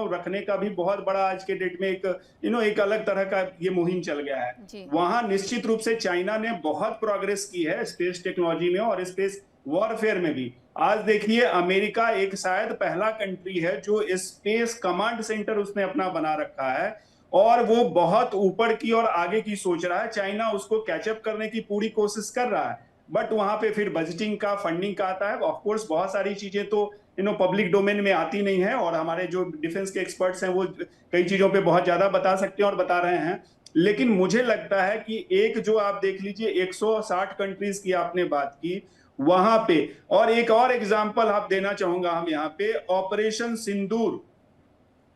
रखने का भी बहुत बड़ा आज के डेट में एक अलग तरह का ये मुहिम चल गया है। वहां निश्चित रूप से चाइना ने बहुत प्रोग्रेस की है स्पेस टेक्नोलॉजी में और स्पेस वॉरफेयर में भी। आज देखिए, अमेरिका एक शायद पहला कंट्री है जो स्पेस कमांड सेंटर उसने अपना बना रखा है, और वो बहुत ऊपर की और आगे की सोच रहा है। चाइना उसको कैचअप करने की पूरी कोशिश कर रहा है, बट वहां पे फिर बजटिंग का, फंडिंग का आता है। ऑफ कोर्स बहुत सारी चीजें तो पब्लिक डोमेन में आती नहीं है, और हमारे जो डिफेंस के एक्सपर्ट्स हैं वो कई चीजों पे बहुत ज्यादा बता सकते हैं और बता रहे हैं। लेकिन मुझे लगता है कि एक जो आप देख लीजिए, 160 कंट्रीज की आपने बात की वहां पे, और एक और एग्जांपल आप देना चाहूंगा हम यहाँ पे, ऑपरेशन सिंदूर,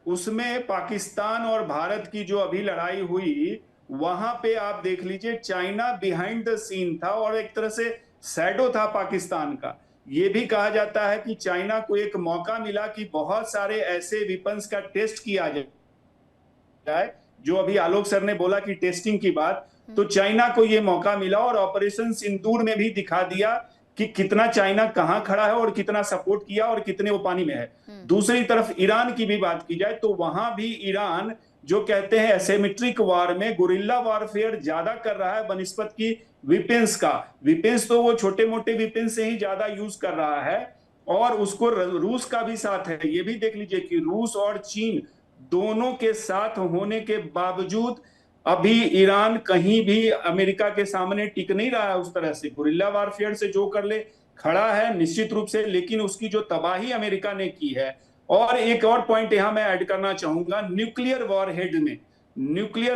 उसमें पाकिस्तान और भारत की जो अभी लड़ाई हुई, वहां पे आप देख लीजिए चाइना बिहाइंड द सीन था और एक तरह से शैडो था पाकिस्तान का। ये भी कहा जाता है कि चाइना को एक मौका मिला कि बहुत सारे ऐसे वेपन्स का टेस्ट किया जाए, जो अभी आलोक सर ने बोला कि टेस्टिंग की बात, तो चाइना को ये मौका मिला और ऑपरेशन सिंदूर ने भी दिखा दिया कि कितना चाइना कहां खड़ा है और कितना सपोर्ट किया और कितने वो पानी में है। दूसरी तरफ ईरान की भी बात की जाए तो वहां भी ईरान जो कहते हैं एसिमेट्रिक वार में गुरिल्ला वॉरफेयर ज्यादा कर रहा है बनिस्बत की वेपन्स का। वेपन्स तो वो छोटे मोटे वेपन्स से ही ज्यादा यूज कर रहा है, और उसको रूस का भी साथ है। ये भी देख लीजिए कि रूस और चीन दोनों के साथ होने के बावजूद अभी ईरान कहीं भी अमेरिका के सामने टिक नहीं रहा है उस तरह से। गुरिल्ला वॉरफेयर से जो कर ले खड़ा है निश्चित रूप से, लेकिन उसकी जो तबाही अमेरिका ने की है। और एक और पॉइंट यहां मैं ऐड करना चाहूंगा, न्यूक्लियर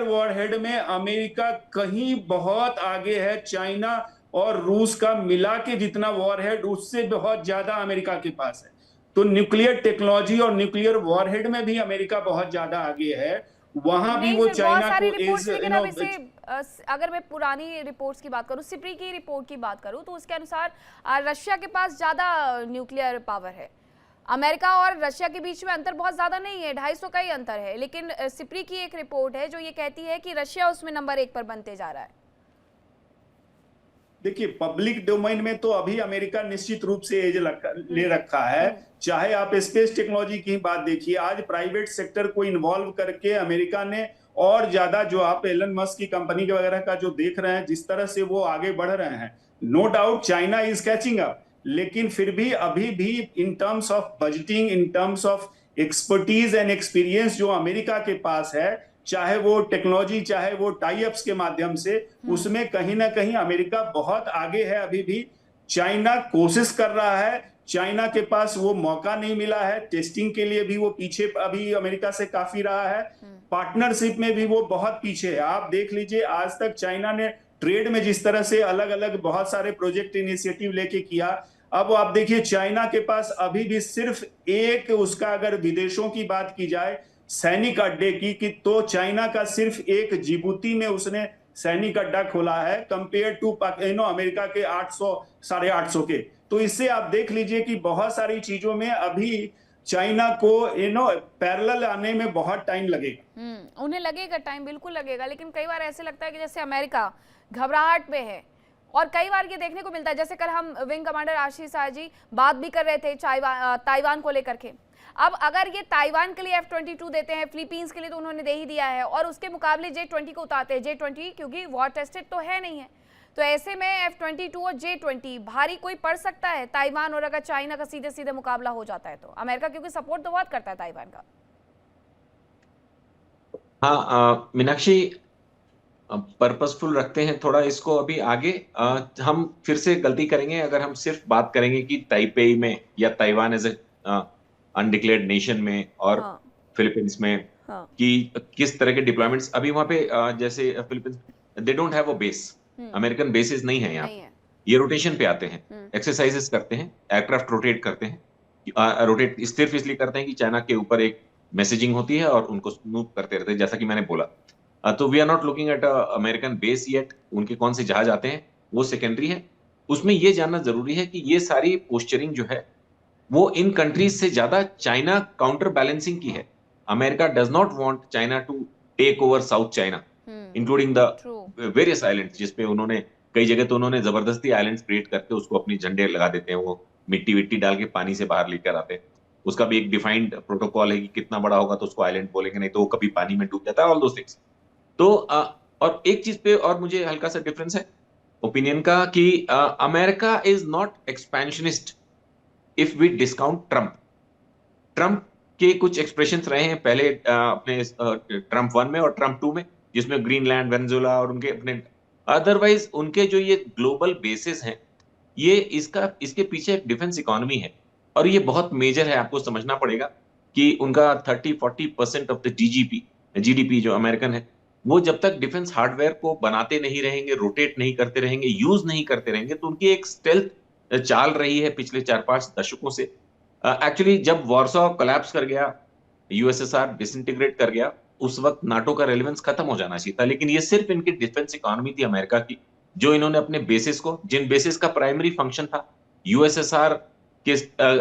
वॉरहेड में अमेरिका कहीं बहुत आगे है। चाइना और रूस का मिला के जितना वॉरहेड, उससे बहुत ज्यादा अमेरिका के पास है। तो न्यूक्लियर टेक्नोलॉजी और न्यूक्लियर वॉरहेड में भी अमेरिका बहुत ज्यादा आगे है। वहां भी वो चाइना को अगर मैं पुरानी रिपोर्ट्स की बात करूं, सिप्री की रिपोर्ट की बात करूं, तो उसके अनुसार रशिया के पास ज्यादा न्यूक्लियर पावर है। अमेरिका और रशिया के बीच में अंतर बहुत ज्यादा नहीं है, 250 का ही अंतर है, लेकिन सिप्री की एक रिपोर्ट है जो ये कहती है कि रशिया उसमें नंबर 1 पर बनते जा रहा है। देखिए, पब्लिक डोमेन में तो अभी अमेरिका निश्चित रूप से एज ले रखा है। चाहे आप स्पेस टेक्नोलॉजी की बात देखिए, आज प्राइवेट सेक्टर को इन्वॉल्व करके अमेरिका ने और ज्यादा, जो आप एलन मस्क की कंपनी के वगैरह का जो देख रहे हैं, जिस तरह से वो आगे बढ़ रहे हैं, no doubt China is catching up, लेकिन फिर भी अभी भी in terms of budgeting, in terms of expertise and experience जो अमेरिका के पास है, चाहे वो टेक्नोलॉजी, चाहे वो टाई अप्स के माध्यम से, उसमें कहीं ना कहीं अमेरिका बहुत आगे है। अभी भी चाइना कोशिश कर रहा है, चाइना के पास वो मौका नहीं मिला है, टेस्टिंग के लिए भी वो पीछे अभी अमेरिका से काफी रहा है, पार्टनरशिप में भी वो बहुत पीछे है। आप देख लीजिए, आज तक चाइना ने ट्रेड में जिस तरह से अलग अलग बहुत सारे प्रोजेक्ट इनिशिएटिव लेके किया, अब आप देखिए चाइना के पास अभी भी सिर्फ एक, उसका अगर विदेशों की बात की जाए सैनिक अड्डे की, तो चाइना का सिर्फ एक जिबूती में उसने सैनिक अड्डा खोला है, कंपेयर टू अमेरिका के 800 850 के। तो इससे आप देख लीजिए कि बहुत सारी चीजों में अभी चाइना को पैरेलल आने में बहुत टाइम लगेगा। उन्हें लगेगा टाइम, बिल्कुल लगेगा, लेकिन कई बार ऐसे लगता है कि जैसे अमेरिका घबराहट में है। और कई बार ये देखने को मिलता है, जैसे कल हम विंग कमांडर आशीष शाह जी बात भी कर रहे थे ताइवान को लेकर के। अब अगर ये ताइवान के लिए F-22 देते हैं, फिलीपींस के लिए तो उन्होंने दे ही दिया है, और उसके मुकाबले J-20 को उतारते हैं, J-20 क्योंकि वॉर टेस्टेड तो है नहीं है, तो ऐसे में F-22 और J-20 भारी कोई पड़ सकता है ताइवान, और अगर चाइना का सीधे सीधे मुकाबला हो जाता है तो अमेरिका क्योंकि सपोर्ट तो बहुत करता है ताइवान का। हाँ मीनाक्षी, पर्पसफुल रखते हैं थोड़ा इसको अभी आगे। हम फिर से गलती करेंगे अगर हम सिर्फ बात करेंगे कि ताइपेई में या Taiwan as a undeclared nation में और फिलीपींस में कि किस तरह के डिप्लॉयमेंट्स अभी वहां पे, जैसे Philippines they don't have a base, American basis नहीं है यहाँ, ये रोटेशन पे आते हैं, एक्सरसाइजेस करते हैं, एयरक्राफ्ट रोटेट करते हैं। रोटेट सिर्फ इसलिए करते हैं कि चाइना के ऊपर एक मैसेजिंग होती है और उनको स्नूप करते रहते हैं, जैसा कि मैंने बोला। तो we are not looking at American base yet, उनके कौन से जहाज आते हैं वो सेकेंडरी है। उसमें ये जानना जरूरी है कि ये सारी पोस्चरिंग जो है वो इन कंट्रीज से ज्यादा चाइना काउंटर बैलेंसिंग की है। America does not want China to take over South China, including the various islands, जिसपे उन्होंने कई जगह तो उन्होंने जबरदस्ती आइलैंड्स क्रिएट करके उसको अपनी झंडे लगा देते हैं, वो मिट्टी विट्टी डाल के पानी से बाहर लेकर आते हैं। उसका भी एक डिफाइंड प्रोटोकॉल है कि कितना बड़ा होगा तो उसको आइलैंड बोलेंगे, नहीं तो वो कभी पानी में डूब जाता है, ऑल दोस थिंग्स। तो और एक चीज पे और मुझे हल्का सा डिफरेंस है ओपिनियन का कि America is not expansionist if we discount Trump. Trump के कुछ एक्सप्रेशंस रहे हैं पहले अपने ट्रम्प 1 में और ट्रम्प 2 में, जिसमें ग्रीनलैंड, वेनेजुएला और उनके अपने, अदरवाइज उनके जो ये ग्लोबल बेसिस हैं, ये इसके पीछे एक डिफेंस इकोनॉमी है और ये बहुत मेजर है। आपको समझना पड़ेगा कि उनका 30-40% ऑफ द जीडीपी जो अमेरिकन है, वो जब तक डिफेंस हार्डवेयर को बनाते नहीं रहेंगे, रोटेट नहीं करते रहेंगे, यूज नहीं करते रहेंगे, तो उनकी एक स्टेल्थ चाल रही है पिछले 4-5 दशकों से। एक्चुअली जब वॉर्सो कोलैप्स कर गया, यूएसएसआर डिसइंटीग्रेट कर गया, उस वक्त नाटो का रेलेवेंस खत्म हो जाना चाहिए था, लेकिन ये सिर्फ इनकी डिफेंस इकोनॉमी थी अमेरिका की, जो इन्होंने अपने बेसिस को, जिन बेसिस का प्राइमरी फंक्शन था यूएसएसआर के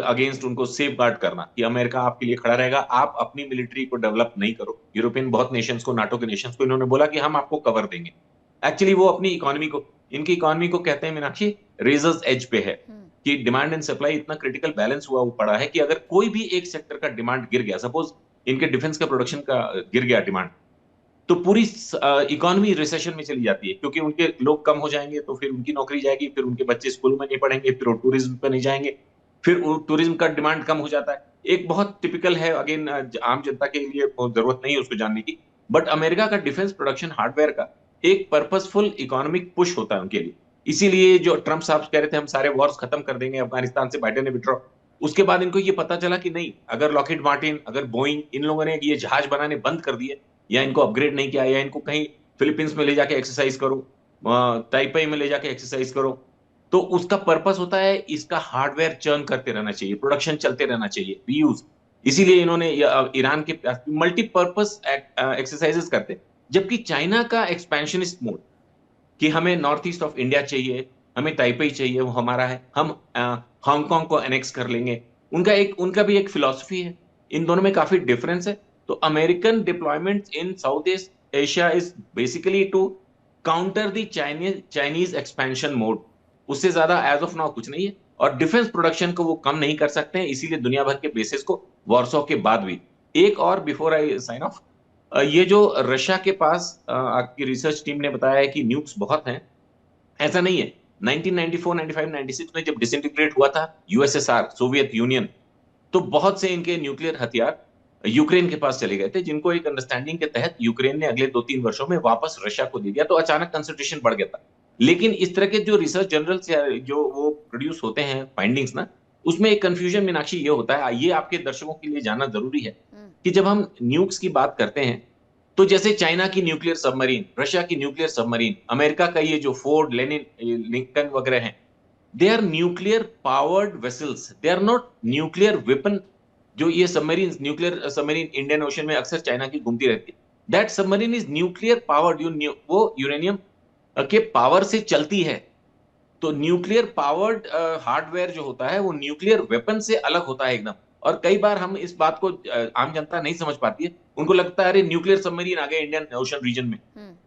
अगेंस्ट उनको सेफ गार्ड करना कि अमेरिका आपके लिए खड़ा रहेगा, आप अपनी मिलिट्री को डेवलप नहीं करो। यूरोपियन बहुत नेशंस को, नाटो के नेशंस को इन्होंने बोला कि हम आपको कवर देंगे। एक्चुअली वो अपनी इकोनॉमी को, इनकी इकोनॉमी को कहते हैं मीनाक्षी, रेजर्स एज पे है कि डिमांड एंड सप्लाई इतना क्रिटिकल बैलेंस हुआ पड़ा है कि अगर कोई भी एक सेक्टर का डिमांड गिर गया, सपोज इनके डिफेंस का प्रोडक्शन का गिर गया डिमांड, तो पूरी इकोनॉमी रिसेशन में चली जाती है, क्योंकि उनके लोग कम हो जाएंगे तो फिर उनकी नौकरी जाएगी, फिर उनके बच्चे स्कूल में नहीं पढ़ेंगे, फिर वो टूरिज्म पे नहीं जाएंगे, फिर टूरिज्म का डिमांड कम हो जाता है। एक बहुत टिपिकल है, अगेन आम जनता के लिए जरूरत नहीं है उसको जानने की, बट अमेरिका का डिफेंस प्रोडक्शन हार्डवेयर का एक पर्पसफुल इकोनॉमिक पुश होता है उनके लिए। इसीलिए जो ट्रम्प साहब कह रहे थे हम सारे वॉर्स खत्म कर देंगे अफगानिस्तान से, बाइडेन ने विड्रॉ, उसके बाद इनको ये पता चला कि नहीं, अगर लॉकहीड मार्टिन, अगर बोइंग, इन लोगों ने ये जहाज बनाने बंद कर दिए या इनको अपग्रेड नहीं किया, या इनको कहीं फिलीपींस में ले जाके एक्सरसाइज करो, ताइपेई में ले जाके एक्सरसाइज करो, तो उसका पर्पस होता है इसका हार्डवेयर चर्न करते रहना चाहिए, प्रोडक्शन चलते रहना चाहिए, रीयूज। इसीलिए इन्होंने ईरान के मल्टीपर्पस एक्सरसाइजेस करते, जबकि चाइना का एक्सपेंशनिस्ट मोड कि हमें नॉर्थ ईस्ट ऑफ इंडिया चाहिए, हमें ताइपेई चाहिए, वो हमारा है, हम हांगकांग को एनेक्स कर लेंगे, उनका भी एक फिलॉसफी है, इन दोनों में काफी डिफरेंस है। तो American deployment in South East Asia is basically to counter the Chinese expansion mode, उससे ज्यादा एज ऑफ नाउ कुछ नहीं है। और डिफेंस प्रोडक्शन को वो कम नहीं कर सकते हैं, इसीलिए दुनिया भर के बेसिस को वॉरसॉ के बाद भी। एक और बिफोर आई साइन ऑफ, ये जो रशिया के पास आपकी रिसर्च टीम ने बताया है कि न्यूक्स बहुत हैं, ऐसा नहीं है। 1994, 95, 96 में जब डिसइंटीग्रेट हुआ था यूएसएसआर, सोवियत यूनियन, तो बहुत से इनके न्यूक्लियर हथियार यूक्रेन के पास चले गए थे, जिनको एक अंडरस्टैंडिंग के तहत यूक्रेन ने अगले 2-3 वर्षों में वापस रशिया को दे दिया, तो अचानक कंसंट्रेशन बढ़ गया था। लेकिन इस तरह के जो रिसर्च जर्नल्स जो वो प्रोड्यूस होते हैं फाइंडिंग्स ना, उसमें एक कंफ्यूजन मीनाक्षी ये होता है, ये आपके दर्शकों के लिए जानना जरूरी है कि जब हम न्यूक्स की बात करते हैं, तो जैसे चाइना की न्यूक्लियर सबमरीन, रशिया की न्यूक्लियर सबमरीन, अमेरिका का ये जो फोर्ड, लेनिन, लिंकन वगैरह हैं, they are nuclear powered vessels, they are not nuclear weapon. जो ये submarine, nuclear submarine Indian Ocean में अक्सर चाइना की घूमती रहती है, that submarine is nuclear powered, वो यूरेनियम के पावर से चलती है। तो न्यूक्लियर पावर्ड हार्डवेयर जो होता है वो न्यूक्लियर वेपन से अलग होता है एकदम। और कई बार हम इस बात को आम जनता नहीं समझ पाती है, उनको लगता है अरे न्यूक्लियर सबमरीन आ गए इंडियन ओशन रीजन में,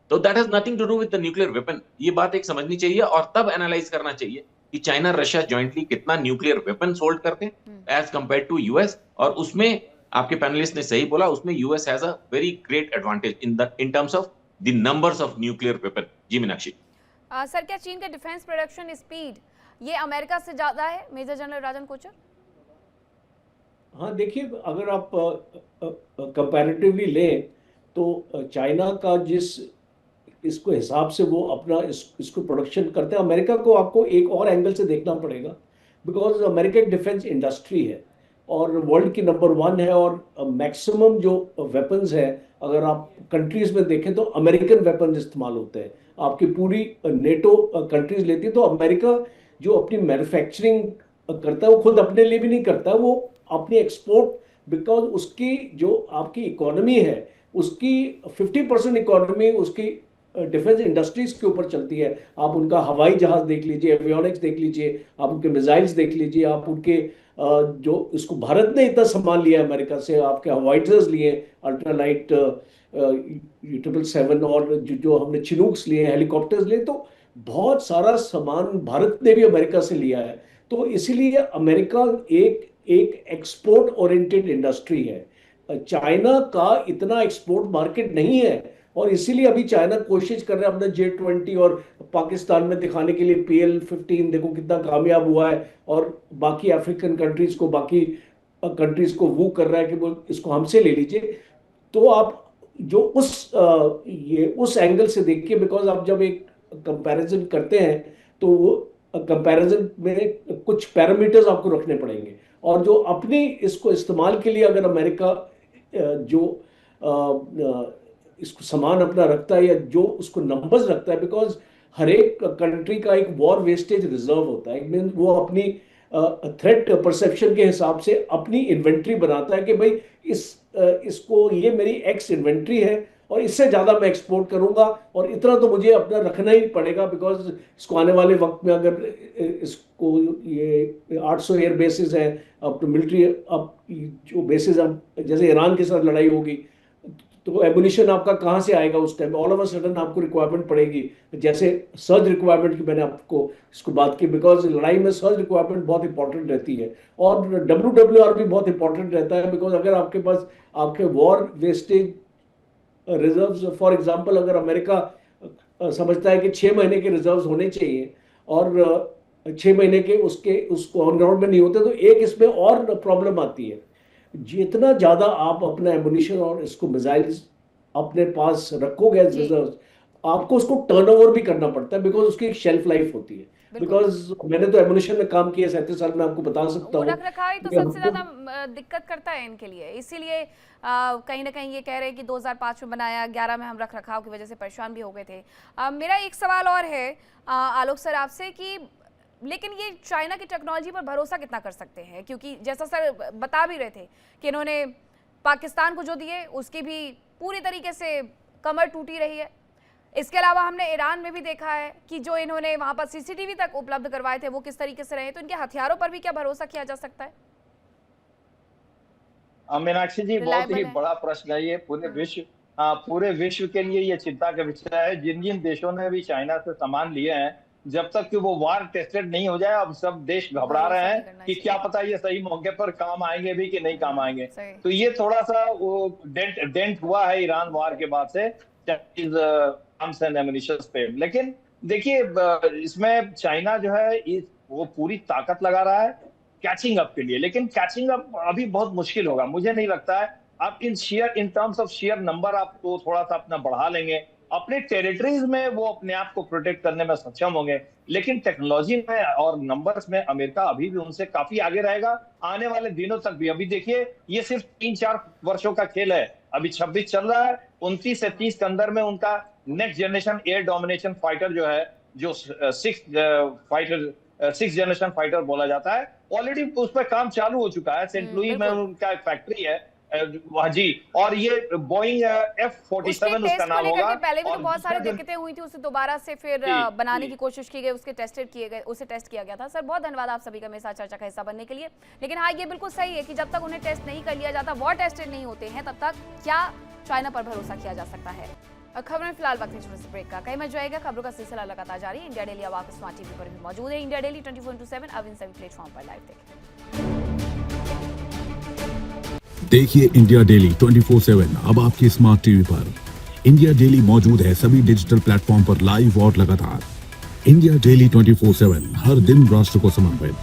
तो that has nothing to do with the nuclear weapon. ये बात एक समझनी चाहिए और तब एनालाइज करना चाहिए कि चाइना रशिया जॉइंटली कितना न्यूक्लियर वेपन होल्ड करते हैं एज कंपेयर टू यूएस। और उसमें आपके पैनलिस्ट ने सही बोला, उसमें US has a very great advantage in terms of the numbers of nuclear weapon. जी मीनाक्षी। सर, क्या चीन का डिफेंस प्रोडक्शन स्पीड ये अमेरिका से ज्यादा है, मेजर जनरल राजन कोचर? हाँ देखिए, अगर आप कंपैरेटिवली लें तो चाइना का जिस इसको हिसाब से वो अपना इसको प्रोडक्शन करते हैं, अमेरिका को आपको एक और एंगल से देखना पड़ेगा, बिकॉज अमेरिका एक डिफेंस इंडस्ट्री है और वर्ल्ड की नंबर 1 है, और मैक्सिमम जो वेपन्स है अगर आप कंट्रीज में देखें तो अमेरिकन वेपन इस्तेमाल होते हैं। आपकी पूरी नेटो कंट्रीज लेती है तो अमेरिका जो अपनी मैन्युफैक्चरिंग करता है वो खुद अपने लिए भी नहीं करता, वो अपनी एक्सपोर्ट, बिकॉज उसकी जो आपकी इकोनॉमी है उसकी 50% इकोनॉमी उसकी डिफेंस इंडस्ट्रीज के ऊपर चलती है। आप उनका हवाई जहाज देख लीजिए, एवियोनिक्स देख लीजिए, आप उनके मिसाइल्स देख लीजिए, आप उनके जो इसको भारत ने इतना सामान लिया अमेरिका से, आपके हवाइजर्स लिए अल्ट्रालाइट U777 और जो हमने चिनूक्स लिए, हेलीकॉप्टर्स लिए, तो बहुत सारा सामान भारत ने भी अमेरिका से लिया है। तो इसीलिए अमेरिका एक एक्सपोर्ट ओरिएंटेड इंडस्ट्री है। चाइना का इतना एक्सपोर्ट मार्केट नहीं है और इसीलिए अभी चाइना कोशिश कर रहा है अपना J20 और पाकिस्तान में दिखाने के लिए PL-15 देखो कितना कामयाब हुआ है, और बाकी अफ्रीकन कंट्रीज को, बाकी कंट्रीज को वो कर रहा है कि वो इसको हमसे ले लीजिए। तो आप जो उस एंगल से देखिए, बिकॉज आप जब एक कंपैरिजन करते हैं तो वो कंपैरिजन में कुछ पैरामीटर्स आपको रखने पड़ेंगे, और जो अपनी इसको इस्तेमाल के लिए अगर अमेरिका जो इसको सामान अपना रखता है या जो उसको नंबर्स रखता है, बिकॉज हर एक कंट्री का एक वॉर वेस्टेज रिजर्व होता है, मीन वो अपनी थ्रेट परसेप्शन के हिसाब से अपनी इन्वेंट्री बनाता है कि भाई इसको ये मेरी एक्स इन्वेंट्री है और इससे ज़्यादा मैं एक्सपोर्ट करूंगा और इतना तो मुझे अपना रखना ही पड़ेगा, बिकॉज इसको आने वाले वक्त में अगर इसको ये 800 एयर बेसिस हैं, अब तो मिलिट्री, अब जो बेसिस अब जैसे ईरान के साथ लड़ाई होगी तो एमुनिशन आपका कहाँ से आएगा उस time, all of a sudden आपको रिक्वायरमेंट पड़ेगी। जैसे सर्ज रिक्वायरमेंट की मैंने आपको इसको बात की, बिकॉज लड़ाई में सर्ज रिक्वायरमेंट बहुत इंपॉर्टेंट रहती है, और WWR भी बहुत इंपॉर्टेंट रहता है, बिकॉज अगर आपके पास आपके war wastage reserves, for example अगर अमेरिका समझता है कि 6 महीने के रिजर्व्स होने चाहिए और 6 महीने के उसको ऑन ग्राउंड में नहीं होते, तो एक इसमें और प्रॉब्लम आती है, जितना ज्यादा आप अपना एमुनिशन और इसको मिसाइल्स अपने पास रखोगे एज रिजर्व्स, आपको उसको टर्नओवर भी करना पड़ता है, बिकॉज उसकी एक शेल्फ लाइफ होती है। बिकॉज मैंने तो एमुनिशन में काम किया 37 साल में, आपको बता सकता हूँ। रखरखाव ही तो सबसे ज्यादा दिक्कत करता है इनके लिए, इसीलिए कहीं ना कहीं ये कह रहे हैं कि 2005 में बनाया, 11 में हम रखरखाव की वजह से परेशान भी हो गए थे। मेरा एक सवाल और है आलोक सर आपसे कि लेकिन ये चाइना की टेक्नोलॉजी पर भरोसा कितना कर सकते हैं, क्योंकि जैसा सर बता भी रहे थे कि इन्होंने पाकिस्तान को जो दिए उसकी भी पूरी तरीके से कमर टूटी रही है। इसके अलावा हमने ईरान में भी देखा है कि जो इन्होंने वहां पर CCTV तक उपलब्ध करवाए थे वो किस तरीके से रहे, तो इनके हथियारों पर भी क्या भरोसा किया जा सकता है? मीनाक्षी जी, बहुत ही Reliable है। बड़ा प्रश्न है ये। पूरे विश्व के लिए ये चिंता का विषय है। जिन जिन देशों ने भी चाइना से सामान लिए हैं, जब तक कि वो वार टेस्टेड नहीं हो जाए, अब सब देश घबरा रहे भरोसा नहीं हैं करना कि चाहिए। क्या पता ये सही मौके पर काम आएंगे भी कि नहीं काम आएंगे। सही। तो ये थोड़ा सा वो डेंट हुआ है ईरान वार के बाद से चाइनीज आर्म्स एंड एमुनिशन पे। लेकिन देखिए, इसमें चाइना जो है वो पूरी ताकत लगा रहा है कैचिंग अप के लिए, लेकिन कैचिंग अप अभी बहुत मुश्किल होगा। मुझे नहीं लगता है आप इन टर्म्स ऑफ शेयर नंबर आप तो थोड़ा सा अपना बढ़ा लेंगे, अपने टेरिटरीज में वो अपने आप को प्रोटेक्ट करने में सक्षम होंगे, लेकिन टेक्नोलॉजी में और नंबर्स में अमेरिका अभी भी उनसे काफी आगे रहेगा आने वाले दिनों तक भी। अभी देखिए, ये सिर्फ 3-4 वर्षों का खेल है, अभी 26 चल रहा है, 29 से 30 के अंदर में उनका next generation air domination fighter जो है, जो 6th जनरेशन फाइटर बोला जाता है, ऑलरेडी उस पर काम चालू हो चुका है। सेंट लुई में उनका एक फैक्ट्री है वहाँ जी, और ये बोइंग F-47 उसका नाम होगा। पहले भी तो और बहुत सारी दूसरा दिक्कतें हुई थी, उसे दोबारा से फिर बनाने की कोशिश की गई, उसे टेस्ट किया गया था। सर बहुत धन्यवाद आप सभी का मेरे साथ चर्चा का हिस्सा बनने के लिए। लेकिन हाँ, ये बिल्कुल सही है कि जब तक उन्हें टेस्ट नहीं कर लिया जाता, वॉर टेस्टेड नहीं होते हैं, तब तक क्या चाइना पर भरोसा किया जा सकता है। और खबरें फिलहाल वक्त छोटे से ब्रेक का कहीं मत जाएगा। खबरों का सिलसिला लगातार जारी है। इंडिया डेली अब आप स्मार्ट टीवी पर भी मौजूद है। इंडिया डेली 24/7 अब इन सभी प्लेटफॉर्म पर लाइव देखें। देखिए इंडिया डेली 24/7 अब आपकी स्मार्ट टीवी पर। इंडिया डेली मौजूद है सभी डिजिटल प्लेटफॉर्म पर लाइव और लगातार। इंडिया डेली 24/7 हर दिन राष्ट्र को समर्पित।